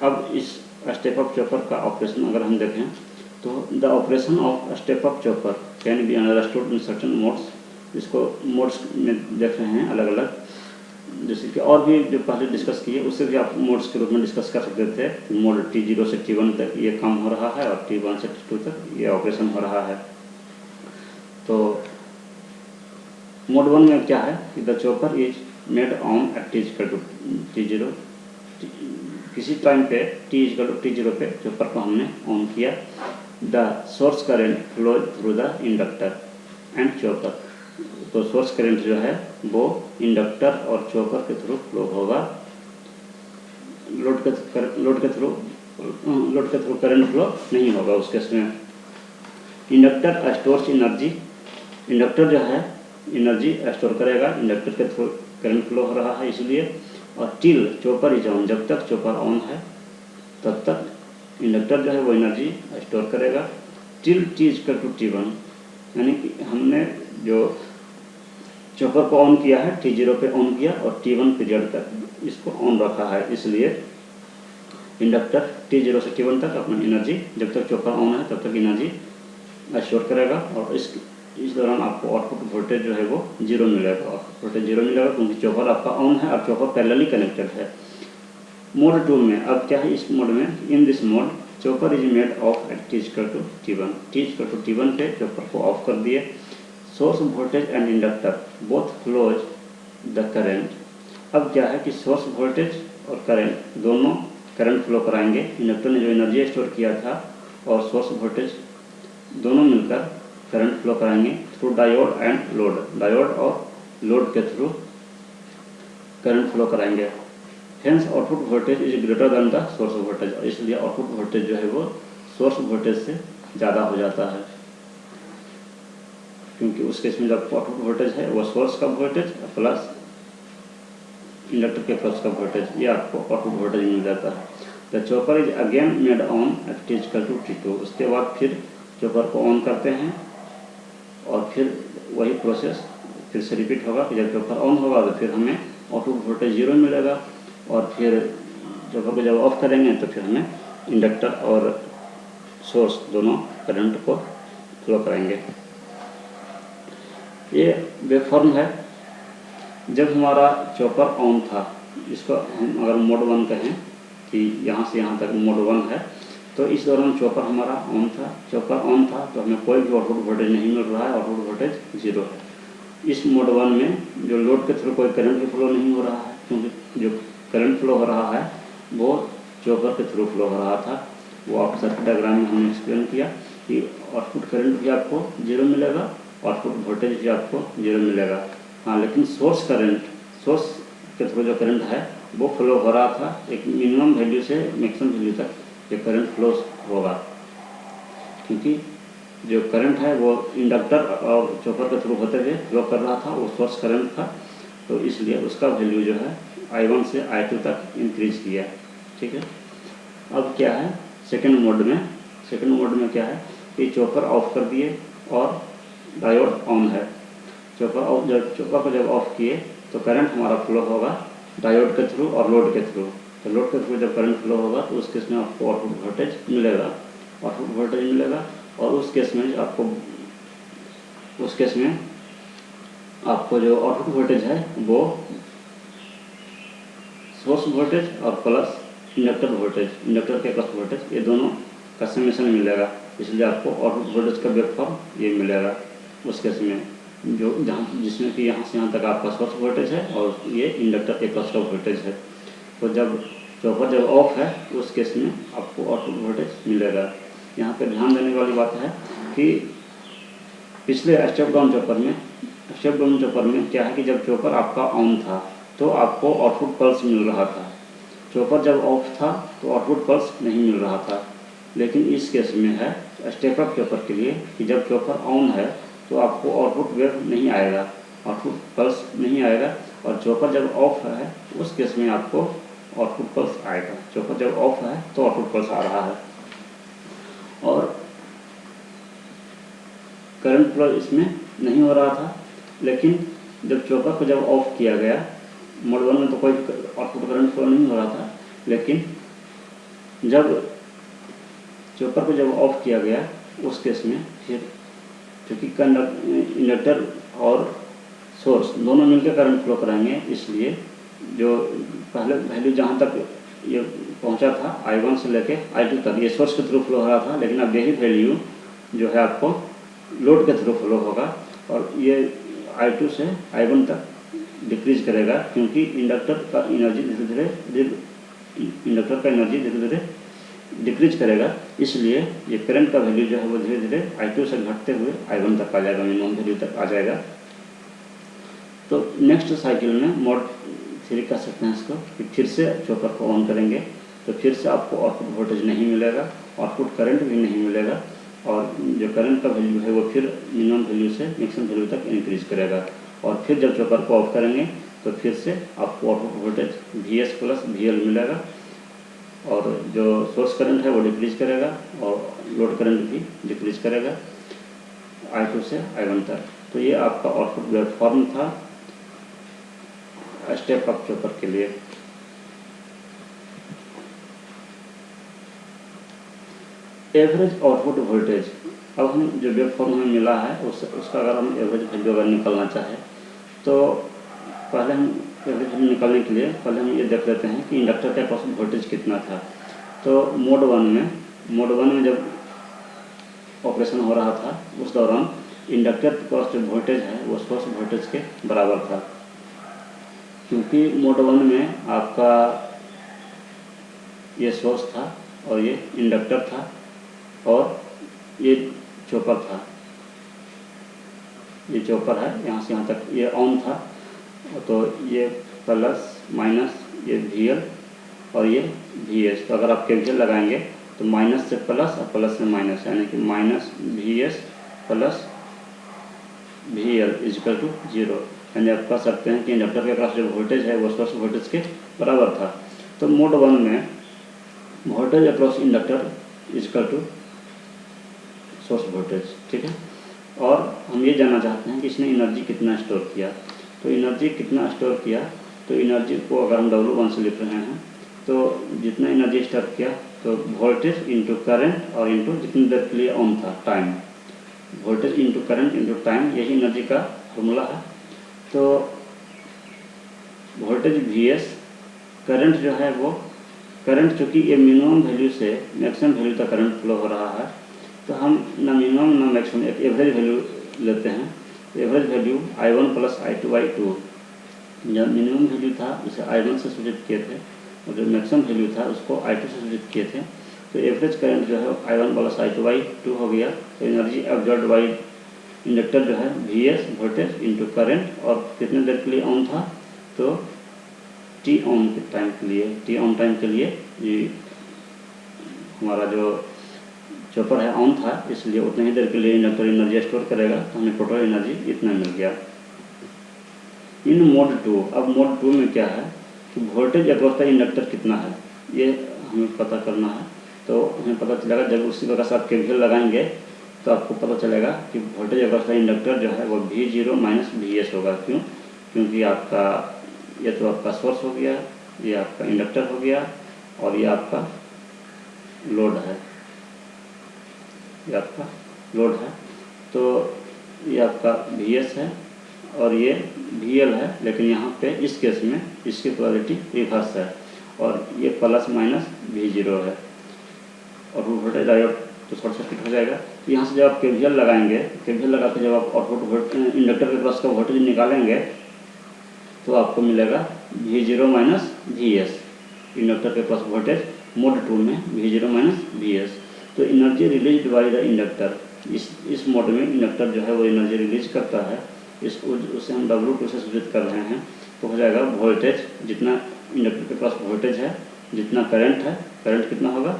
अब इस स्टेप अप चॉपर का ऑपरेशन अगर हम देखें, तो the operation of step up chopper can be understood in certain modes. इसको मोड्स में देख रहे हैं अलग अलग, जैसे कि और भी जो पहले डिस्कस किए उससे भी आप मोड्स के रूप में डिस्कस कर सकते थे। मोड T0 से T1 तक ये काम हो रहा है और T1 से T2 तक ये ऑपरेशन हो रहा है। तो मोड 1 में क्या है कि the chopper is made on at T0, किसी टाइम पे T0 पे चॉपर को हमने ऑन किया। The source current flow through the inductor and chopper, तो सोर्स करंट जो है वो इंडक्टर और चॉपर के थ्रू फ्लो होगा। लोड के थ्रू करंट फ्लो नहीं होगा उस केस में। इंडक्टर स्टोर्स एनर्जी, इंडक्टर जो है एनर्जी स्टोर करेगा, इंडक्टर के थ्रू करंट फ्लो हो रहा है इसलिए। और टिल चॉपर इज ऑन, जब तक चॉपर ऑन है तब तक इंडक्टर जो है वो एनर्जी स्टोर करेगा। टिल T=T1, यानी कि हमने जो चॉपर को ऑन किया है T0 पे ऑन किया और T1 पीरियड तक इसको ऑन रखा है, इसलिए इंडक्टर T0 से T1 तक अपना एनर्जी जब तक चॉपर ऑन है तब तक एनर्जी स्टोर करेगा। और इस दौरान आपको आउटपुट वोल्टेज जो है वो 0 मिलेगा, वोल्टेज 0 मिलेगा क्योंकि चॉपर आपका ऑन है और चॉपर पैरेलली कनेक्टेड है। मोड 2 में अब क्या है, इस मोड में in this mode chopper is made off at T=T1 पे चॉपर को ऑफ कर दिए। Source voltage and inductor both flows the current. अब क्या है कि सोर्स वोल्टेज और करंट दोनों करंट फ्लो कराएंगे। इंडक्टर ने जो एनर्जी स्टोर किया था और सोर्स वोल्टेज दोनों मिलकर करंट फ्लो कराएंगे through diode and load, diode और लोड के थ्रू करंट फ्लो कराएंगे। Hence output voltage is greater than the source voltage, और इसलिए आउटपुट वोल्टेज जो है वो सोर्स वोल्टेज से ज़्यादा हो जाता है, क्योंकि उस केस में जब आउटपुट वोल्टेज है वो सोर्स का वोल्टेज प्लस इंडक्टर के क्रॉस का वोल्टेज, ये आपको आउटपुट वोल्टेज मिल जाता है। The chopper is again made on at T=T2, उसके बाद फिर चॉपर को ऑन करते हैं और फिर वही प्रोसेस फिर से रिपीट होगा कि जब चॉपर ऑन होगा तो फिर हमें आउटपुट वोल्टेज 0 मिलेगा, और फिर चॉपर को जब ऑफ करेंगे तो फिर हमें इंडक्टर और सोर्स दोनों करंट को फ्लो कराएंगे। ये वेवफॉर्म है जब हमारा चॉपर ऑन था। इसको हम अगर मोड 1 कहें कि यहाँ से यहाँ तक मोड 1 है, तो इस दौरान चॉपर हमारा ऑन था, तो हमें कोई भी आउटपुट वोल्टेज नहीं मिल रहा है, आउटपुट वोल्टेज 0 है। इस मोड 1 में जो लोड के थ्रू कोई करंट भी फ्लो नहीं हो रहा है, क्योंकि जो करंट फ्लो हो रहा है वो चॉपर के थ्रू फ्लो हो रहा था। वो आप सर्किट डायग्राम में हमने एक्सप्लेन किया कि आउटपुट करंट भी आपको 0 मिलेगा, आउटपुट वोल्टेज भी आपको 0 मिलेगा। हाँ, लेकिन सोर्स के थ्रू जो करंट है वो फ्लो हो रहा था, एक मिनिमम वैल्यू से मैक्सिमम वैल्यू तक ये करंट फ्लो होगा, क्योंकि जो करंट है वो इंडक्टर और चॉपर के थ्रू होते हुए फ्लो कर रहा था, वो सोर्स करंट था, तो इसलिए उसका वैल्यू जो है I1 से I2 तक इंक्रीज किया। ठीक है, अब क्या है सेकंड मोड में क्या है कि चॉपर ऑफ कर दिए और डायोड ऑन है। चॉपर को जब ऑफ किए तो करंट हमारा फ्लो होगा डायोड के थ्रू और लोड के थ्रू। तो लोड के थ्रू जब करंट फ्लो होगा तो उस केस में आपको आउटपुट वोल्टेज मिलेगा, और उस केस में आपको जो आउटपुट वोल्टेज है वो सोर्स वोल्टेज और प्लस इंडक्टर के प्लस वोल्टेज, ये दोनों का समेशन मिलेगा, इसलिए आपको आउटपुट वोल्टेज का वेवफॉर्म ये मिलेगा उस केस में, जो जिसमें कि यहाँ से यहाँ तक आपका सोर्स वोल्टेज है और ये इंडक्टर के प्लस का वोल्टेज है। तो जब चॉपर जब ऑफ है उस केस में आपको आउटपुट वोल्टेज मिलेगा। यहाँ पे ध्यान देने वाली बात है कि पिछले स्टेप डाउन चॉपर में क्या है कि जब चॉपर आपका ऑन था तो आपको आउटपुट पल्स मिल रहा था, चॉपर जब ऑफ था तो आउटपुट पल्स नहीं मिल रहा था। लेकिन इस केस में है स्टेप अप चॉपर के लिए कि जब चॉपर ऑन है तो आपको आउटपुट वेव नहीं आएगा, आउटपुट पल्स नहीं आएगा, और चॉपर जब ऑफ है उस केस में आपको आउटपुट पल्स आएगा। चॉपर जब ऑफ है तो आउटपुट पल्स आ रहा है, और करंट फ्लो इसमें नहीं हो रहा था। लेकिन जब चॉपर को जब ऑफ किया गया, मोड 1 में तो कोई आउटपुट करंट फ्लो नहीं हो रहा था, लेकिन जब चॉपर को जब ऑफ किया गया उस केस में फिर क्योंकि इंडक्टर और सोर्स दोनों मिलकर करंट फ्लो कराएंगे, इसलिए जो पहले वैल्यू जहाँ तक ये पहुँचा था I1 से लेके I2 तक ये सोर्स के थ्रू फ्लो हो रहा था, लेकिन अब यही वैल्यू जो है आपको लोड के थ्रू फ्लो होगा, और ये I2 से I1 तक डिक्रीज करेगा, क्योंकि इंडक्टर का एनर्जी धीरे धीरे डिक्रीज करेगा, इसलिए ये करंट का वैल्यू जो है वो धीरे धीरे I2 से घटते हुए I1 तक आ जाएगा, मिनिमम वैल्यू तक आ जाएगा। तो नेक्स्ट साइकिल में मोड 3 कह सकते हैं इसको, कि फिर से चॉपर को ऑन करेंगे तो फिर से आपको आउटपुट वोल्टेज नहीं मिलेगा, आउटपुट करंट भी नहीं मिलेगा, और जो करंट का वैल्यू है वो फिर मिनिमम वैल्यू से मैक्सिमम वैल्यू तक इंक्रीज करेगा। और फिर जब चॉपर को ऑफ करेंगे तो फिर से आपको output voltage VS plus VL मिलेगा, और जो सोर्स करंट है वो डिक्रीज करेगा और लोड करंट भी डिक्रीज करेगा I2 से I1 तक। तो ये आपका आउटपुट वेवफॉर्म था स्टेप अप चॉपर के लिए। एवरेज आउटपुट वोल्टेज, अब हम जो वेवफॉर्म हमें मिला है उसका अगर हम एवरेज वैल्यू अगर निकालना चाहें तो पहले हम एवरेज वैल्यू निकालने के लिए पहले हम ये देख लेते हैं कि इंडक्टर के पास वोल्टेज कितना था। तो मोड 1 में जब ऑपरेशन हो रहा था उस दौरान इंडक्टर के पास जो वोल्टेज है वो सोर्स वोल्टेज के बराबर था, क्योंकि मोड 1 में आपका ये सोर्स था और ये इंडक्टर था और ये चॉपर था, ये चॉपर है यहाँ से यहाँ तक ये ऑन था, तो ये प्लस माइनस ये VL और ये VS। तो अगर आप कैंसिल लगाएंगे तो माइनस से प्लस और प्लस से माइनस, यानी कि minus VS plus VL is equal to 0, यानी आप कह सकते हैं कि इंडक्टर के पास जो वोल्टेज है वो सोर्स वोल्टेज के बराबर था। तो मोड 1 में voltage across inductor is equal to source voltage, ठीक है। और हम ये जानना चाहते हैं कि इसने एनर्जी कितना स्टोर किया। तो एनर्जी कितना स्टोर किया, तो एनर्जी को अगर हम W1 से लिख रहे हैं तो जितना एनर्जी स्टोर किया तो वोल्टेज इंटू करंट और इंटू जितनी देर के लिए ऑन था time, voltage into current into time, यही एनर्जी का फॉर्मूला है। तो वोल्टेज VS, करंट जो है वो करंट चूँकि ये मिनिमम वैल्यू से मैक्सिमम वैल्यू तक करंट फ्लो हो रहा है, तो हम ना मिनिमम ना मैक्सिमम एक एवरेज वैल्यू लेते हैं। तो average value I1 plus I2/2, जो मिनिमम वैल्यू था उसे I1 से सूचित किए थे और जो मैक्सिमम वैल्यू था उसको I2 से सूचित किए थे। तो एवरेज करंट जो है I1 प्लस I2/2 हो गया। तो एनर्जी एब्जॉर्ब्ड बाई इंडक्टर जो है Vs वोल्टेज इंटू करंट, और कितने देर के लिए ऑन था, तो टी ऑन टाइम के लिए, टी ऑन टाइम के लिए ये हमारा जो चॉपर है ऑन था, इसलिए उतनी ही देर के लिए इंडक्टर एनर्जी स्टोर करेगा, तो हमें टोटल एनर्जी इतना मिल गया। इन मोड 2, अब मोड 2 में क्या है कि वोल्टेज अक्रॉस द इंडक्टर कितना है ये हमें पता करना है। तो हमें पता चलेगा जब उसी प्रकार से आप केवीएल लगाएंगे तो आपको पता चलेगा कि वोल्टेज अक्रॉस द इंडक्टर जो है वो V0 माइनस Vs होगा। क्यों? क्योंकि आपका ये तो आपका सोर्स हो गया, ये आपका इंडक्टर हो गया, और ये आपका लोड है, ये आपका लोड है। तो ये आपका Vs है और ये VL है, लेकिन यहाँ पे इस केस में इसकी पोलैरिटी रिवर्स है, और ये प्लस माइनस V0 है, और वोल्टेज डायोड तो शॉर्ट सर्किट हो जाएगा। तो यहाँ से जब आप केवीएल लगाएंगे, केवीएल लगा के जब आप आउटपुट इंडक्टर के क्रॉस का वोल्टेज निकालेंगे तो आपको मिलेगा V0 माइनस Vs, इंडक्टर के क्रॉस वोल्टेज मोड 2 में V0 माइनस Vs। तो energy release by the inductor, इस मोड में इंडक्टर जो है वो एनर्जी रिलीज करता है, उसे हम W2 से सूचित कर रहे हैं। तो हो जाएगा वोल्टेज, जितना इंडक्टर के पास वोल्टेज है, जितना करंट है, करंट कितना होगा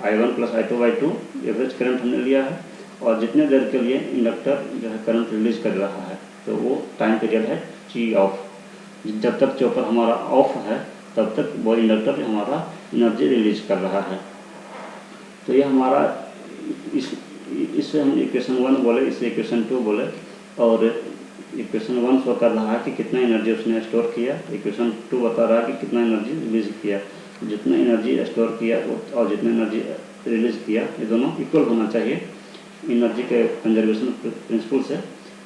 I1 plus I2/2, average current हमने लिया है, और जितने देर के लिए इंडक्टर जो है करंट रिलीज कर रहा है, तो वो टाइम पीरियड है T ऑफ। जब तक चॉपर हमारा ऑफ है तब तक वो इंडक्टर हमारा एनर्जी रिलीज कर रहा है। तो ये हमारा इससे हम इक्वेशन 1 बोले, इसे इक्वेशन 2 बोले, और इक्वेशन 1 शो कर रहा है कि कितना एनर्जी उसने स्टोर किया, इक्वेशन 2 बता रहा है कि कितना एनर्जी रिलीज किया। जितना एनर्जी स्टोर किया और जितना एनर्जी रिलीज किया, ये दोनों इक्वल होना चाहिए एनर्जी के कंजर्वेशन प्रिंसिपल से।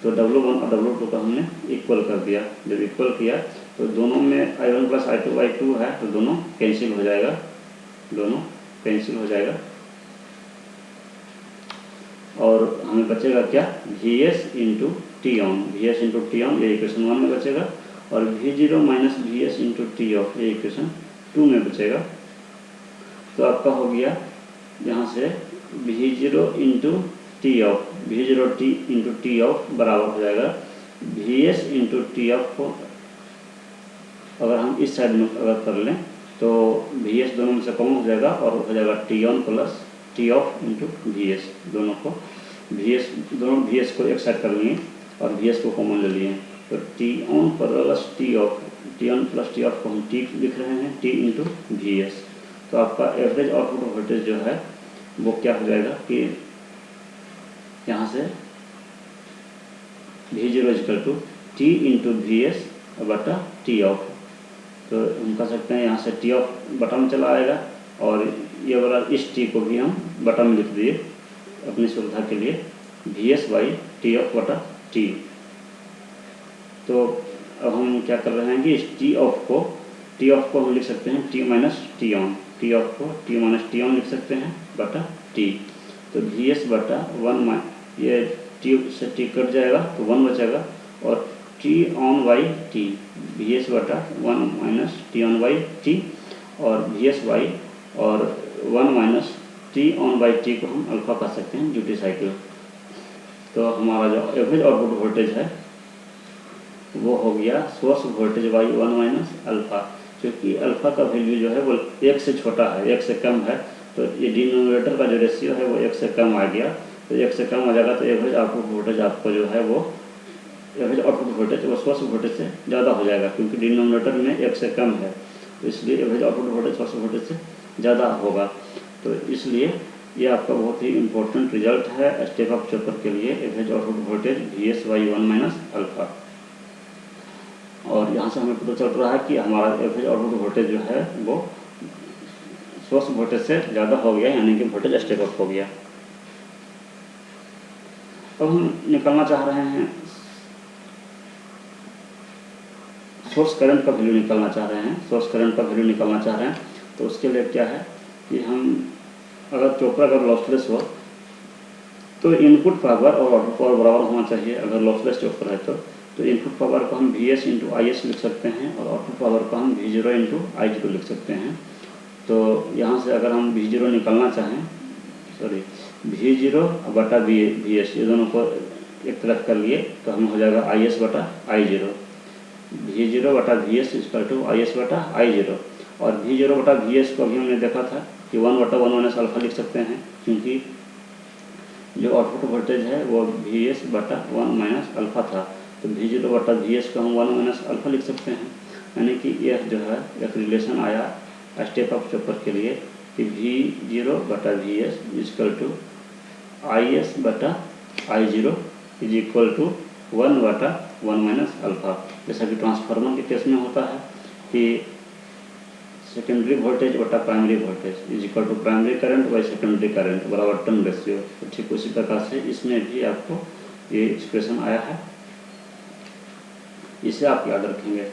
तो W1 और W2 का हमने इक्वल कर दिया। जब इक्वल किया तो दोनों में I1 प्लस I2/2 है, तो दोनों कैंसिल हो जाएगा, दोनों कैंसिल हो जाएगा, और हमें बचेगा क्या, Vs into T on, Vs into T on, ये इक्वेशन 1 में बचेगा, और V0 minus Vs into T of, ये इक्वेशन 2 में बचेगा। तो आपका हो गया यहाँ से V0 into T of, V0 T into T of बराबर हो जाएगा Vs इंटू टी ऑफ को अगर हम इस साइड में अगर कर लें तो Vs दोनों में से कॉमन हो जाएगा, और हो जाएगा T on plus T of into Vs, दोनों को दोनों Vs को एक साइड कर लिए और Vs को कॉमन ले लिए। तो T on plus T of, T on plus T of को हम टी लिख रहे हैं, टी इंटू Vs। तो आपका एवरेज आउटपुट वोल्टेज जो है वो क्या हो जाएगा कि यहाँ से V0 equal to T into Vs बटा टी ऑफ। तो हम कह सकते हैं यहाँ से टी ऑफ बटा में चला आएगा, और ये वाला इस टी को भी हम बटा में लिख दिए अपनी सुविधा के लिए, Vs बाई टी ऑफ बटा टी। तो अब हम क्या कर रहे हैं कि इस टी ऑफ को हम लिख सकते हैं T minus T on, T of को टी माइनस टी ऑन लिख सकते हैं बटा टी। तो Vs बटा 1 ये टी से टी कट जाएगा तो 1 बचेगा, और T on by T, Vs बटा 1 minus T on by T, और Vs बाई और 1 minus T on by T को हम अल्फा कह सकते हैं ड्यूटी साइकिल। तो हमारा जो एवरेज आउटपुट वोल्टेज है वो हो गया source voltage by 1 minus alpha. क्योंकि अल्फा का वैल्यू जो है वो 1 से छोटा है, 1 से कम है, तो ये डिनोमिनेटर का जो रेशियो है वो 1 से कम आ गया। तो 1 से कम आ जाएगा तो एवरेज आउटपुट वोल्टेज आपको जो है वो एवरेज आउटपुट वोल्टेज वो सोर्स वोल्टेज से ज़्यादा हो जाएगा, क्योंकि डिनोमिनेटर में 1 से कम है, तो इसलिए average output voltage source voltage से ज़्यादा होगा। तो इसलिए ये आपका बहुत ही इम्पोर्टेंट रिजल्ट है स्टेप अप चॉपर के लिए, average output voltage Vs by 1 minus alpha. और यहाँ से हमें पता चल रहा है कि हमारा एवरेज आउटपुट वोल्टेज जो है वो सोर्स वोल्टेज से ज़्यादा हो गया, यानी कि वोल्टेज स्टेप अप हो गया। अब हम निकालना चाह रहे हैं सोर्स करंट का वैल्यू निकालना चाह रहे हैं, सोर्स करंट का वैल्यू निकालना चाह रहे हैं। तो उसके लिए क्या है कि हम अगर चॉपर अगर लॉसलेस हो तो इनपुट पावर और आउटपुट पावर बराबर होना चाहिए। अगर लॉसलेस चॉपर है तो इनपुट पावर को हम Vs इंटू Is लिख सकते हैं, और आउटपुट पावर को हम V0 इंटू I0 लिख सकते हैं। तो यहाँ से अगर हम V0 निकालना चाहें, V0 बटा Vs, ये दोनों को एक तरफ कर लिए तो हमें हो जाएगा IS बटा I0, V0 बटा VS इक्वल टू IS बटा I0। और V0 बटा VS को अभी हमने देखा था कि 1 बटा 1 माइनस अल्फा लिख सकते हैं, क्योंकि जो आउटपुट वोल्टेज है वो VS बटा 1 माइनस अल्फा था, तो V0 बटा VS को हम 1 माइनस अल्फा लिख सकते हैं। यानी कि यह जो है एक रिलेशन आया स्टेप अप चॉपर के लिए कि V0 बटा VS इक्वल टू IS बटा I0 इज इक्वल टू 1 बटा 1 माइनस अल्फा। जैसा कि ट्रांसफार्मर के केस में होता है कि सेकेंडरी वोल्टेज बटा primary voltage is equal to primary current by secondary current बराबर टर्म रेशियो। तो ठीक उसी प्रकार से इसमें भी आपको ये एक्सप्रेशन आया है, इसे आप याद रखेंगे।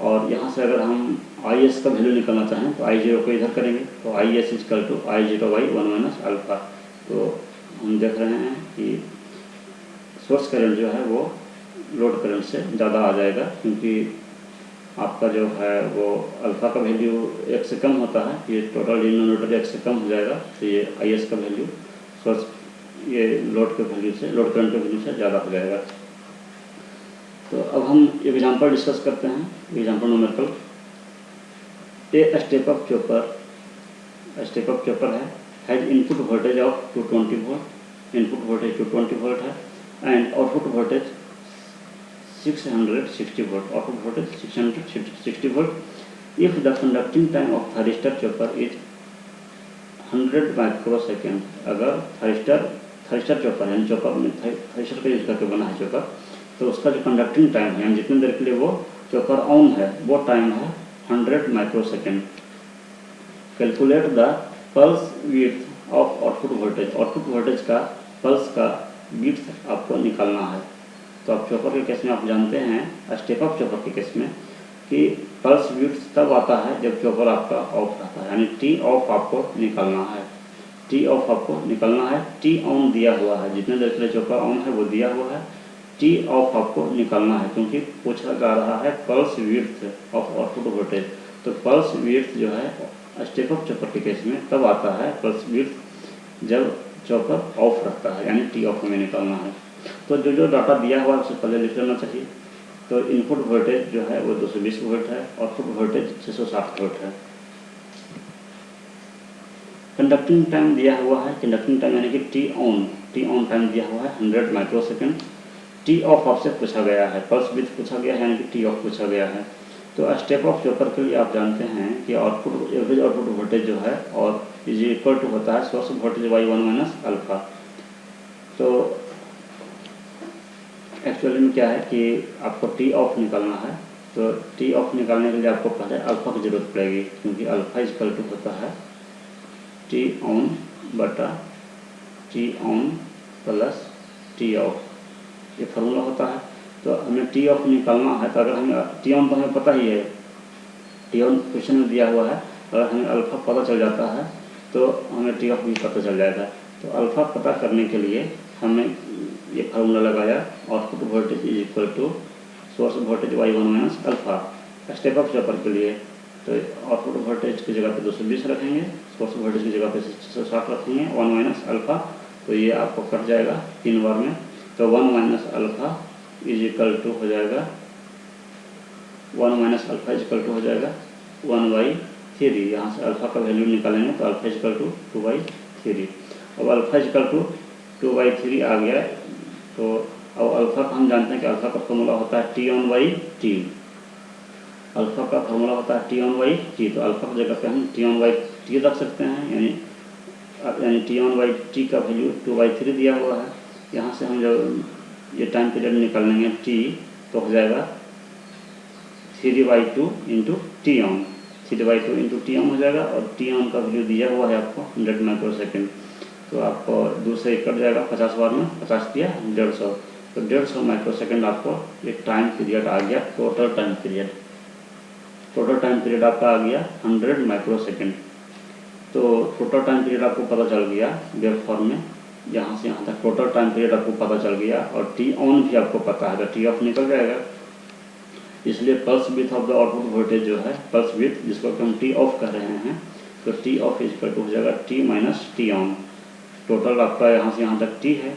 और यहाँ से अगर हम IS का वैल्यू निकालना चाहें तो I0 को इधर करेंगे, तो IS equal to I0 by 1 minus alpha. तो हम देख रहे हैं कि सोर्स करंट जो है वो लोड करंट से ज़्यादा आ जाएगा, क्योंकि आपका जो है वो अल्फ़ा का वैल्यू 1 से कम होता है, ये टोटल डिनोमिनेटर 1 से कम हो जाएगा, तो ये IS का वैल्यू सोर्स ये लोड के वैल्यू से, लोड करंट के वैल्यू से ज़्यादा हो जाएगा। तो अब हम एग्जांपल डिस्कस करते हैं। Example numerical, a step up chopper है, has input voltage of 220 volt, input voltage 220 volt है, and output voltage 660 volt, output voltage 660 volt. If the conducting time of thyristor chopper is 100 microsecond, अगर thyristor chopper यानी chopper में thyristor का use करके बना है chopper, तो उसका जो कंडक्टिंग टाइम है यानी जितने देर के लिए वो चॉपर ऑन है वो टाइम है 100 microsecond. Calculate the pulse width of output voltage, output voltage का पल्स का विड्थ आपको निकालना है। तो आप चॉपर के केस में आप जानते हैं, स्टेप अप चॉपर के केस में, कि पल्स विड्थ तब आता है जब चॉपर आपका ऑफ रहता है, यानी टी ऑफ आपको निकालना है, टी ऑफ आपको निकालना है। टी ऑन दिया हुआ है, जितने देर के लिए चॉपर ऑन है वो दिया हुआ है, टी ऑफ आपको निकालना है, क्योंकि पूछा जा रहा है pulse width of output voltage. तो पल्स विड्थ जो है स्टेप अप चॉपर के केस में तब आता है पल्स विड्थ जब चॉपर ऑफ रहता है, यानी टी ऑफ हमें निकालना है। तो जो डाटा दिया हुआ है उससे पहले लिख लेना चाहिए। तो इनपुट वोल्टेज जो है वो 220 वोल्ट है, आउटपुट वोल्टेज 660 वोल्ट है। कंडक्टिंग टाइम दिया हुआ है, कंडक्टिंग टाइम यानी कि टी ऑन टाइम दिया हुआ है 100 माइक्रोसेकेंड। टी ऑफ आपसे पूछा गया है, पल्स विड्थ पूछा गया है, यानी कि टी ऑफ पूछा गया है। तो स्टेप ऑफ चॉपर के लिए आप जानते हैं कि आउटपुट एवरेज आउटपुट वोल्टेज जो है और इज इक्वल टू होता है source voltage by 1 minus alpha. तो एक्चुअली में क्या है कि आपको टी ऑफ निकालना है, तो टी ऑफ निकालने के लिए आपको पहले अल्फा की जरूरत पड़ेगी, क्योंकि अल्फा इक्वल टू होता है टी ऑन बटा T on plus T of, ये फार्मूला होता है। तो हमें टी ऑफ निकालना है, तो अगर हमें टी ऑन तो हमें पता ही है, टी ऑन क्वेश्चन में दिया हुआ है, अगर हमें अल्फ़ा पता चल जाता है तो हमें टी ऑफ भी पता चल जाएगा। तो अल्फ़ा पता करने के लिए हमने ये फार्मूला लगाया, output voltage is equal to source voltage by 1 minus alpha step up chopper के लिए। तो आउटपुट वोल्टेज की जगह पे 220 रखेंगे, सोर्स वोल्टेज की जगह पे 660 रखेंगे, 1 माइनस अल्फा, तो ये आपको कट जाएगा 3 बार में। तो 1 minus alpha is equal to हो जाएगा 1 minus alpha is equal to हो जाएगा 1/3। यहाँ से अल्फा का वैल्यू निकालेंगे तो अल्फा इज इक्वल टू 2/3। अब अल्फा इज इक्वल टू 2/3 आ गया। तो अब अल्फा का हम जानते हैं कि अल्फा का फॉर्मूला होता है T on by T, alpha का फॉर्मूला होता है टी ऑन बाई टी। तो अल्फा की जगह पे हम टी ऑन बाई टी रख सकते हैं, यानी टी ऑन बाई टी का वैल्यू 2/3 दिया हुआ है। यहाँ से हम जब ये टाइम पीरियड निकाल लेंगे टी, तो हो जाएगा 3/2 into T on, 3/2 into T on हो जाएगा। और टी ऑन का वैल्यू दिया हुआ है आपको 100 माइक्रोसेकेंड, तो आपको 2 से कट जाएगा 50 बार में, 50 दिया 150, तो 150 माइक्रोसेकेंड आपको एक टाइम पीरियड आ गया। टोटल टाइम पीरियड आपका आ गया 100 माइक्रोसेकेंड। तो टोटल टाइम पीरियड आपको पता चल गया वेव फॉर्म में, यहाँ से यहाँ तक टोटल टाइम पीरियड आपको पता चल गया। और टी ऑन भी आपको पता है, तो टी ऑफ निकल जाएगा। इसलिए pulse width of the output voltage जो है, पल्स विड्थ जिसको हम टी ऑफ कर रहे हैं, तो T off is equal to हो जाएगा T minus T on. Total आपका यहाँ से यहाँ तक टी है,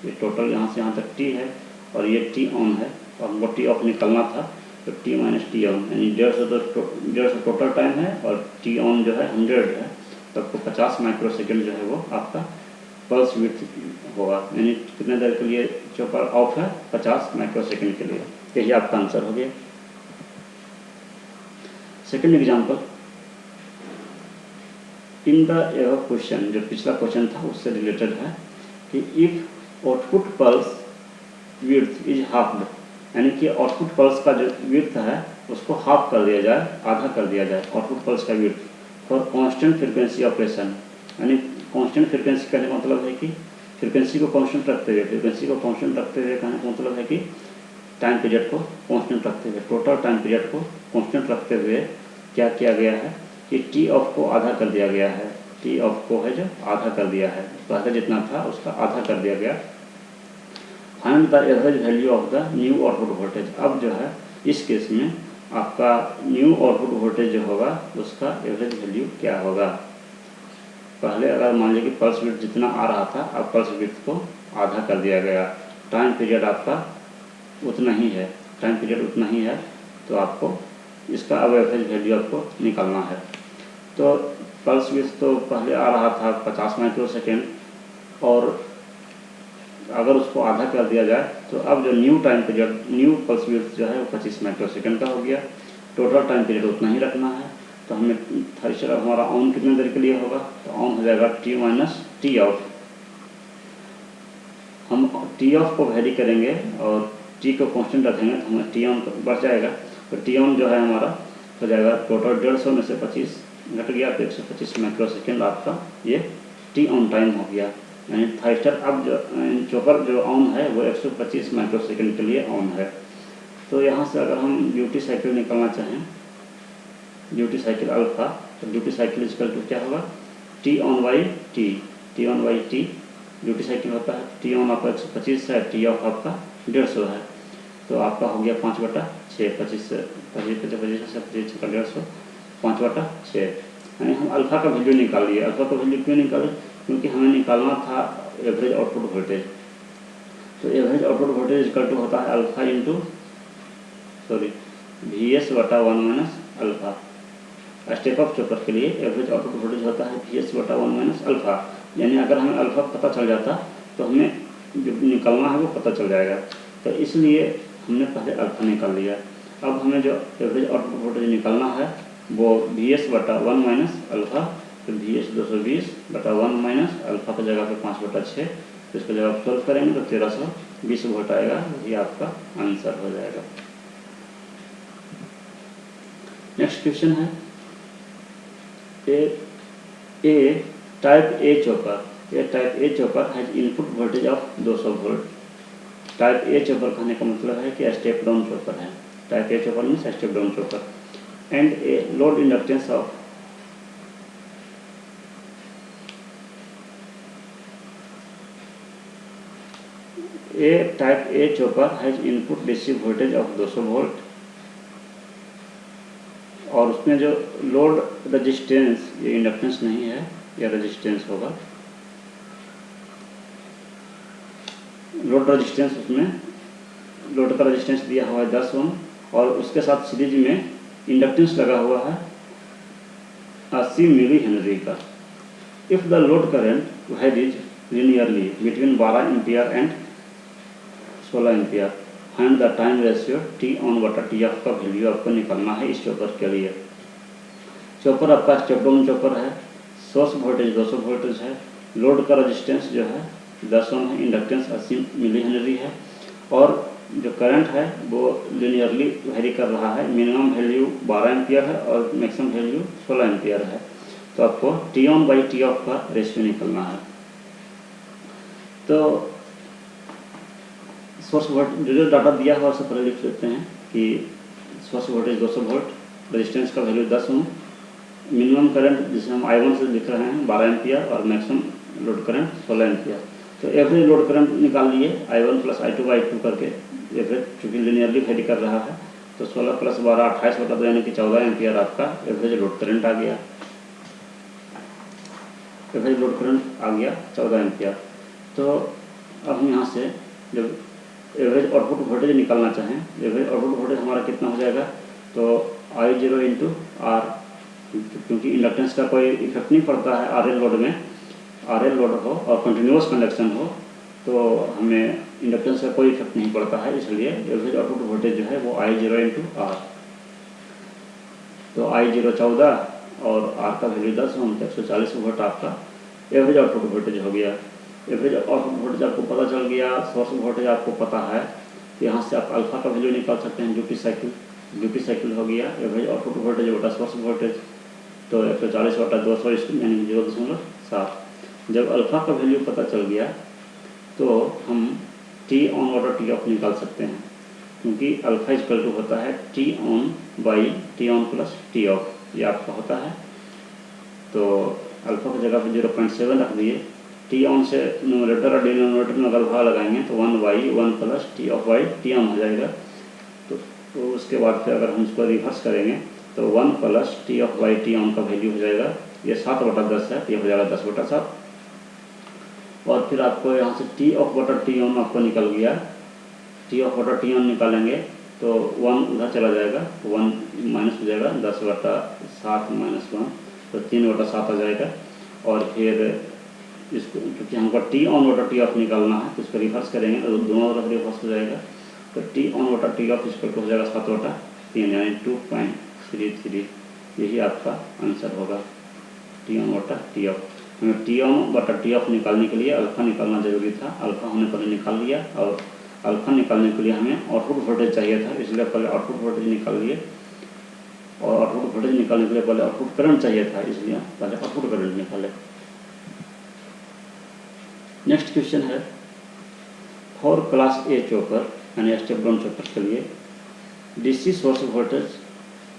ये टोटल यहाँ से यहाँ तक टी है और ये टी ऑन है और हमको टी ऑफ निकलना था, तो टी माइनस टी ऑन यानी 150 टोटल टाइम है और टी ऑन जो है 100 है, तो आपको 50 माइक्रोसेकेंड जो है वो आपका पल्स विड्थ होगा, यानी कितने देर के लिए चॉपर ऑफ है, 50 माइक्रोसेकेंड के लिए। यही आपका आंसर हो गया। Second example, in the ever question, जो पिछला क्वेश्चन था उससे रिलेटेड है कि if output pulse width is halved, यानी कि आउटपुट पल्स का जो विड्थ है उसको हाफ कर दिया जाए, आधा कर दिया जाए आउटपुट पल्स का width for constant frequency operation, यानी कांस्टेंट फ्रीक्वेंसी कहने का मतलब है कि फ्रीक्वेंसी को कांस्टेंट रखते हुए, कहने का मतलब है कि टाइम पीरियड को कांस्टेंट रखते हुए, टोटल टाइम पीरियड को कांस्टेंट रखते हुए क्या किया गया है कि टी ऑफ को आधा कर दिया गया है, टी ऑफ को है जो आधा कर दिया है, पहले जितना था उसका आधा कर दिया गया। Find the average value of the new output voltage. अब जो है इस केस में आपका न्यू आउटपुट वोल्टेज जो होगा उसका एवरेज वैल्यू क्या होगा। पहले अगर मान लीजिए कि पल्स विड्थ जितना आ रहा था, अब पल्स विड्थ को आधा कर दिया गया, टाइम पीरियड आपका उतना ही है, तो आपको इसका अब एवरेज वैल्यू आपको निकालना है। तो पल्स विड्थ तो पहले आ रहा था 50 माइक्रोसेकेंड और अगर उसको आधा कर दिया जाए तो अब जो न्यू पल्स विड्थ जो है वो 25 माइक्रोसेकेंड का हो गया। टोटल टाइम पीरियड उतना ही रखना है, तो हमें थर्सर हमारा ऑन कितने देर के लिए होगा, तो ऑन हो जाएगा टी माइनस टी ऑफ। हम टी ऑफ को वैरी करेंगे और टी को कांस्टेंट रखेंगे तो हमें टी ऑन बढ़ जाएगा, तो टी ऑन जो है हमारा हो जाएगा टोटल 150 में से 25 घट गया तो 125 माइक्रोसेकेंड आपका ये टी ऑन टाइम हो गया। यानी थर्सर अब जो चॉपर जो ऑन है वो 125 माइक्रोसेकेंड के लिए ऑन है। तो यहाँ से अगर हम ड्यूटी साइकिल निकालना चाहें, ड्यूटी साइकिल अल्फा, तो ड्यूटी साइकिल इक्वल टू क्या होगा, T on by T, duty cycle होता है टी ऑन आपका 125 है, टी ऑफ आपका 150 है, तो आपका हो गया 5/6, 25 से 150 5/6, यानी हम अल्फा का वैल्यू निकाल लिए। अल्फा का वैल्यू क्यों निकाले, क्योंकि हमें निकालना था एवरेज आउटपुट वोल्टेज। तो average output voltage equal to होता है alpha into VS/1 minus alpha. Step up chopper के लिए एवरेज आउटपुट वोल्टेज होता है VS/1 माइनस अल्फा, यानी अगर हमें अल्फा पता चल जाता तो हमें जो निकालना है वो पता चल जाएगा, तो इसलिए हमने पहले अल्फा निकाल लिया। अब हमें जो एवरेज आउटपुट वोल्टेज निकालना है वो VS/1 माइनस अल्फा, तो VS 220/1 माइनस अल्फा की जगह पे 5/6, तो इसको जब आप सॉल्व करेंगे तो 1320 वोल्ट आएगा, ये आपका आंसर हो जाएगा। नेक्स्ट क्वेश्चन है a type A chopper has input voltage of 200 volt. Type A chopper कहने का मतलब है कि स्टेप डाउन चॉपर है, type A chopper means step down chopper, and a load inductance of type A chopper has input DC voltage of 200 volt, और उसमें जो load resistance, ये इंडक्टेंस नहीं है, यह रेजिस्टेंस होगा, लोड रेजिस्टेंस, उसमें लोड का रेजिस्टेंस दिया हुआ है 10 ओम और उसके साथ सीरीज में इंडक्टेंस लगा हुआ है 80 मिली हेनरी का। If the load current varies linearly between 12 ampere and 16 ampere, find the time ratio T on बटा टी ऑफ का वैल्यू आपको निकालना है इस चॉपर के लिए। चॉपर आपका स्टेप डाउन चॉपर है, सोर्स वोल्टेज 200 वोल्टेज है, लोड का रेजिस्टेंस जो है 10 ओम है, इंडक्टेंस 80 मिली हेनरी है, और जो करंट है वो लिनियरली वेरी कर रहा है, मिनिमम वैल्यू 12 एम्पियर है और मैक्सिमम वैल्यू 16 एम्पियर है। तो आपको T on by T of का रेशियो निकालना है। तो सोर्स वोल्टेज जो डाटा दिया हुआ उससे पहले लिख लेते हैं कि सोर्स वोल्टेज 200 वोल्ट, रेजिस्टेंस का वैल्यू 10 ओम, मिनिमम करंट जिसे हम I1 से लिख रहे हैं 12 एम्पियर और मैक्सिमम लोड करंट 16 एम्पियर। तो एवरेज लोड करंट निकाल लिए I1 प्लस I2/2 करके, एवरेज चूँकि लिनियरली वेरी कर रहा है, तो 16 प्लस 12 28/2 यानी कि 14 एम्पियर आपका एवरेज लोड करंट आ गया, एवरेज लोड करंट आ गया 14 एम्पियर। तो अब हम यहाँ से जब एवरेज आउटपुट वोल्टेज निकालना चाहें, एवरेज आउटपुट वोल्टेज हमारा कितना हो जाएगा, तो I0 इंटू आर, क्योंकि इंडक्टेंस का कोई इफेक्ट नहीं पड़ता है RL लोड में, RL लोड हो और कंटिन्यूस कंडक्शन हो तो हमें इंडक्टेंस का कोई इफेक्ट नहीं पड़ता है, इसलिए एवरेज आउटपुट वोल्टेज जो है वो I0 इंटू आर। तो I0 14 और आर का वैल्यू 10 ओम, 140 वोल्ट आपका एवरेज आउटपुट वोल्टेज हो गया। एवरेज आउटपुट वोल्टेज आपको पता चल गया, सोर्स वोल्टेज आपको पता है, तो यहाँ से आप अल्फा का वैल्यू निकाल सकते हैं, ड्यूटी साइकिल हो गया एवरेज आउटपुट वोल्टेज बटा सोर्स वोल्टेज, तो 140 बटा 200 यानी 0.7। जब अल्फा का वैल्यू पता चल गया तो हम टी ऑन बटा टी ऑफ निकाल सकते हैं, क्योंकि अल्फा इक्वल टू होता है T on by T on plus T of, ये आपका होता है। तो अल्फा की जगह पे 0.7 रख दिए, टी ऑन से न्यूमरेटर और डिनोमिनेटर में अगर भाग लगाएंगे तो 1/1 plus T of by T on हो जाएगा। तो उसके बाद फिर अगर हम इसको रिवर्स करेंगे तो 1 plus T of by T on का वैल्यू हो जाएगा, ये 7/10 है, ये हो जाएगा 10/7। और फिर आपको यहाँ से टी ऑफ बटा टी ऑन आपको निकल गया, टी ऑफ बटा टी ऑन निकालेंगे तो 1 उधर चला जाएगा, 1 माइनस हो जाएगा, 10/7 माइनस 1 तो 3/7 आ जाएगा। और फिर इसको क्योंकि हमको टी ऑन बटा टी ऑफ निकालना है तो इसको रिवर्स करेंगे तो दोनों तरफ रिवर्स हो जाएगा, तो टी ऑन बटा टी ऑफ इसको हो जाएगा 7/3 यानी 2.33, यही आपका आंसर होगा टी ऑन बटा टी ऑफ। हमें टी ऑन बटा टी ऑफ निकालने के लिए अल्फा निकालना जरूरी था, अल्फा हमने पहले निकाल लिया, और अल्फा निकालने के लिए हमें आउटपुट वोल्टेज चाहिए था, इसलिए पहले आउटपुट वोल्टेज निकाल लिए, और आउटपुट वोल्टेज निकालने के लिए पहले आउटपुट करंट चाहिए था, इसलिए पहले आउटपुट करंट निकाले। नेक्स्ट क्वेश्चन है, फॉर क्लास ए चॉपर यानी स्टेप डाउन चॉपर के लिए डीसी सोर्स वोल्टेज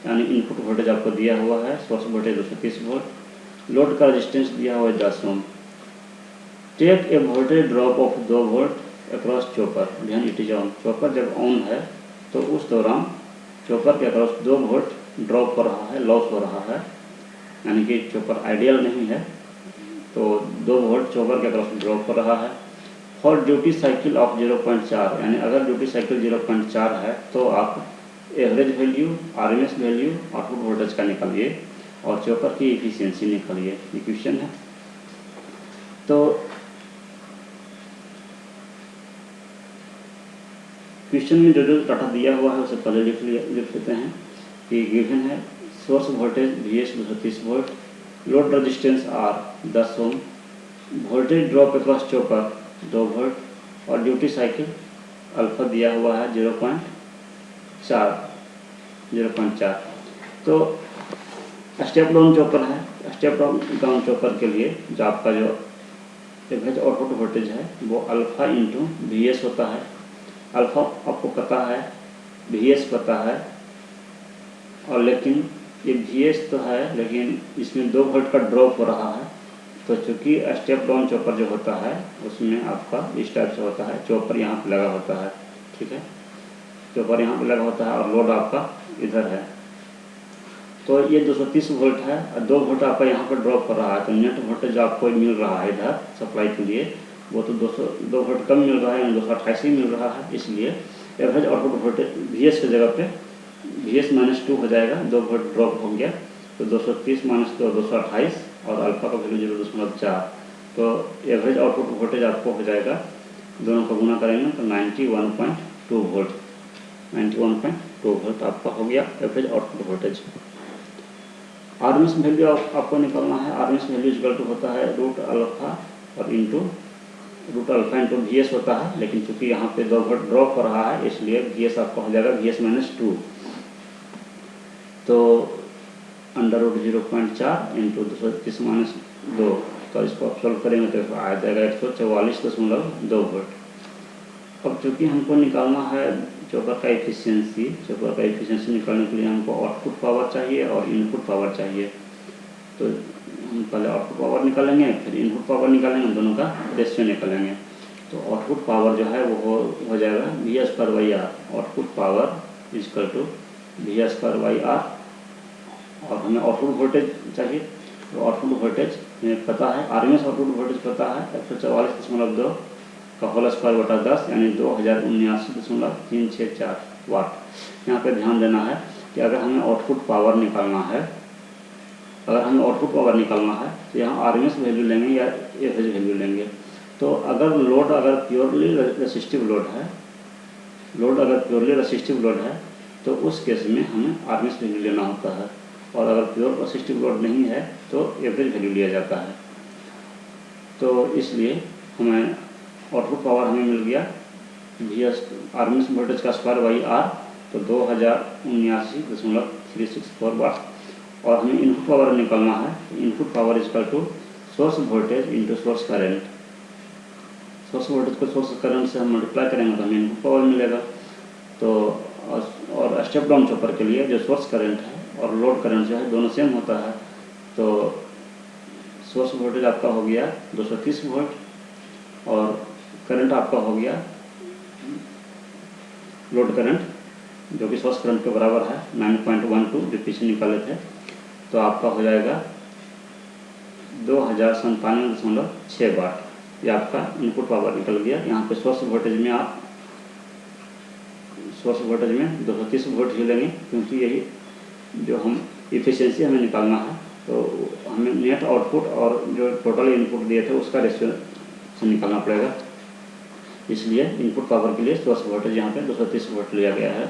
यानी इनपुट वोल्टेज आपको दिया हुआ है, सोर्स वोल्टेज 230 वोल्ट, लोड का रेजिस्टेंस दिया हुआ है 10 ohm. Take a voltage drop of 2 volt across chopper when it is on. Chopper जब ऑन है तो उस दौरान चॉपर के अक्रॉस 2 वोल्ट ड्रॉप हो रहा है, लॉस हो रहा है, यानी कि चॉपर आइडियल नहीं है, तो 2 वोल्ट चॉपर के अक्रॉस ड्रॉप हो रहा है। फॉर ड्यूटी साइकिल ऑफ 0.4 यानी अगर ड्यूटी साइकिल 0.4 है तो आप average value, RMS value, output voltage का निकालिए और चॉपर की एफिशिएंसी निकालिए, ये क्वेश्चन है। तो क्वेश्चन में जो डाटा दिया हुआ है उसे पहले लिख लेते हैं कि गिवन है source voltage VS 230 volt, load resistance R 10 ohm, voltage drop across chopper 2 volt और ड्यूटी साइकिल अल्फा दिया हुआ है 0.4। तो स्टेप डाउन चॉपर है, स्टेप डाउन चॉपर के लिए जो आपका जो एवरेज आउटपुट वोल्टेज है वो अल्फा इंटू VS होता है। अल्फा आपको पता है, VS पता है, और लेकिन ये VS तो है लेकिन इसमें 2 वोल्ट का ड्रॉप हो रहा है, तो चूँकि स्टेप डाउन चॉपर जो होता है उसमें आपका इस टाइप से होता है, चॉपर यहाँ पे लगा होता है, ठीक है, चॉपर यहाँ पे लगा होता है और लोड आपका इधर है। तो ये 230 वोल्ट है और 2 वोल्ट आपका यहाँ पर ड्रॉप कर रहा है, तो नेट वोल्टेज आपको मिल रहा है इधर सप्लाई के लिए वो तो 2 वोल्ट कम मिल रहा है, यानी 228 ही मिल रहा है, इसलिए एवरेज आउटपुट वोल्टेज VS की जगह पे VS -2 हो जाएगा, 2 वोल्ट ड्रॉप हो गया तो 230 - 2 228 और अल्फा का वैल्यू 0.4, तो एवरेज आउटपुट वोल्टेज आपको हो जाएगा, दोनों को गुना करेंगे तो 91.2 वोल्ट, 91.2 वोल्ट आपका हो गया average output voltage. RMS value आपको निकालना है, RMS वैल्यू इक्वल टू होता है रूट अल्फा इंटू VS होता है, लेकिन चूंकि यहाँ पे 2 वोल्ट ड्रॉप हो रहा है इसलिए VS आपका हो जाएगा VS -2, तो √0.4 इंटू 230 - 2, तो इसको आप सॉल्व करेंगे तो आ जाएगा 144.2 वोल्ट। अब चूँकि हमको निकालना है चॉपर का एफिशिएंसी, चॉपर का एफिशिएंसी निकालने के लिए हमको आउटपुट पावर चाहिए और इनपुट पावर चाहिए, तो हम पहले आउटपुट पावर निकालेंगे फिर इनपुट पावर निकालेंगे, दोनों का रेशियो निकालेंगे। तो आउटपुट पावर जो है वो हो जाएगा V²/R, output power equal to V²/R, और हमें आउटपुट वोल्टेज चाहिए, तो आउटपुट वोल्टेज हमें पता है, RMS आउटपुट वोल्टेज पता है 144.2 का होल स्क्वायर बटा 10 यानी 2079.364 वाट। यहाँ पे ध्यान देना है कि अगर हमें आउटपुट पावर निकालना है, तो यहाँ आरएमएस वैल्यू लेंगे या एवरेज वैल्यू लेंगे। तो अगर लोड अगर प्योरली रेसिस्टिव लोड है तो उस केस में हमें आरएमएस वैल्यू लेना होता है, और अगर प्योर रेसिस्टिव लोड नहीं है तो एवरेज वैल्यू लिया जाता है। तो इसलिए हमें आउटपुट पावर हमें मिल गया VS आरएमएस वोल्टेज का स्क्वायर बाई आर, तो 2079.364 वाट। और हमें इनपुट पावर निकालना है, input power equal to source voltage into source current. Source voltage को सोर्स करंट से हम मल्टीप्लाई करेंगे तो हमें इनपुट पावर मिलेगा। तो और स्टेप डाउन चॉपर के लिए जो सोर्स करंट है और लोड करंट जो है दोनों सेम होता है। तो सोर्स वोल्टेज आपका हो गया 230 वोल्ट और करंट आपका हो गया लोड करंट जो कि सोर्स करंट के बराबर है 9.12 जो पीछे निकाले थे। तो आपका हो जाएगा 2097.6 वाट। ये आपका इनपुट पावर निकल गया। यहाँ पे सोर्स वोल्टेज में 230 वोल्ट ही लेंगे, क्योंकि यही जो हम इफिशिएंसी हमें निकालना है। तो हमें नेट आउटपुट और जो टोटल इनपुट दिए थे उसका रेशियो से निकालना पड़ेगा, इसलिए इनपुट पावर के लिए सोर्स वोल्टेज यहाँ पे 230 वोल्ट लिया गया है।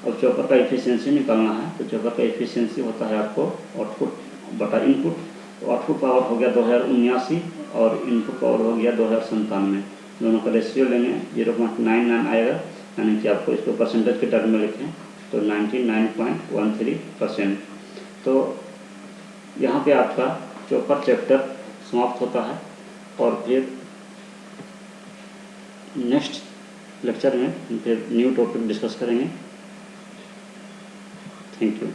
अब चॉपर का इफिशिएंसी निकालना है, तो चॉपर का इफिशिएंसी होता है आपको आउटपुट बटा इनपुट। तो आउटपुट पावर हो गया 2079 और इनपुट पावर हो गया 2097। दोनों का रेशियो लेंगे 0.99 आएगा, यानी कि आपको इसको परसेंटेज के टर्म में लिखें तो 99.13%। तो यहाँ पे आपका चॉपर चैप्टर समाप्त होता है, और फिर नेक्स्ट लेक्चर में फिर न्यू टॉपिक डिस्कस करेंगे। Thank you.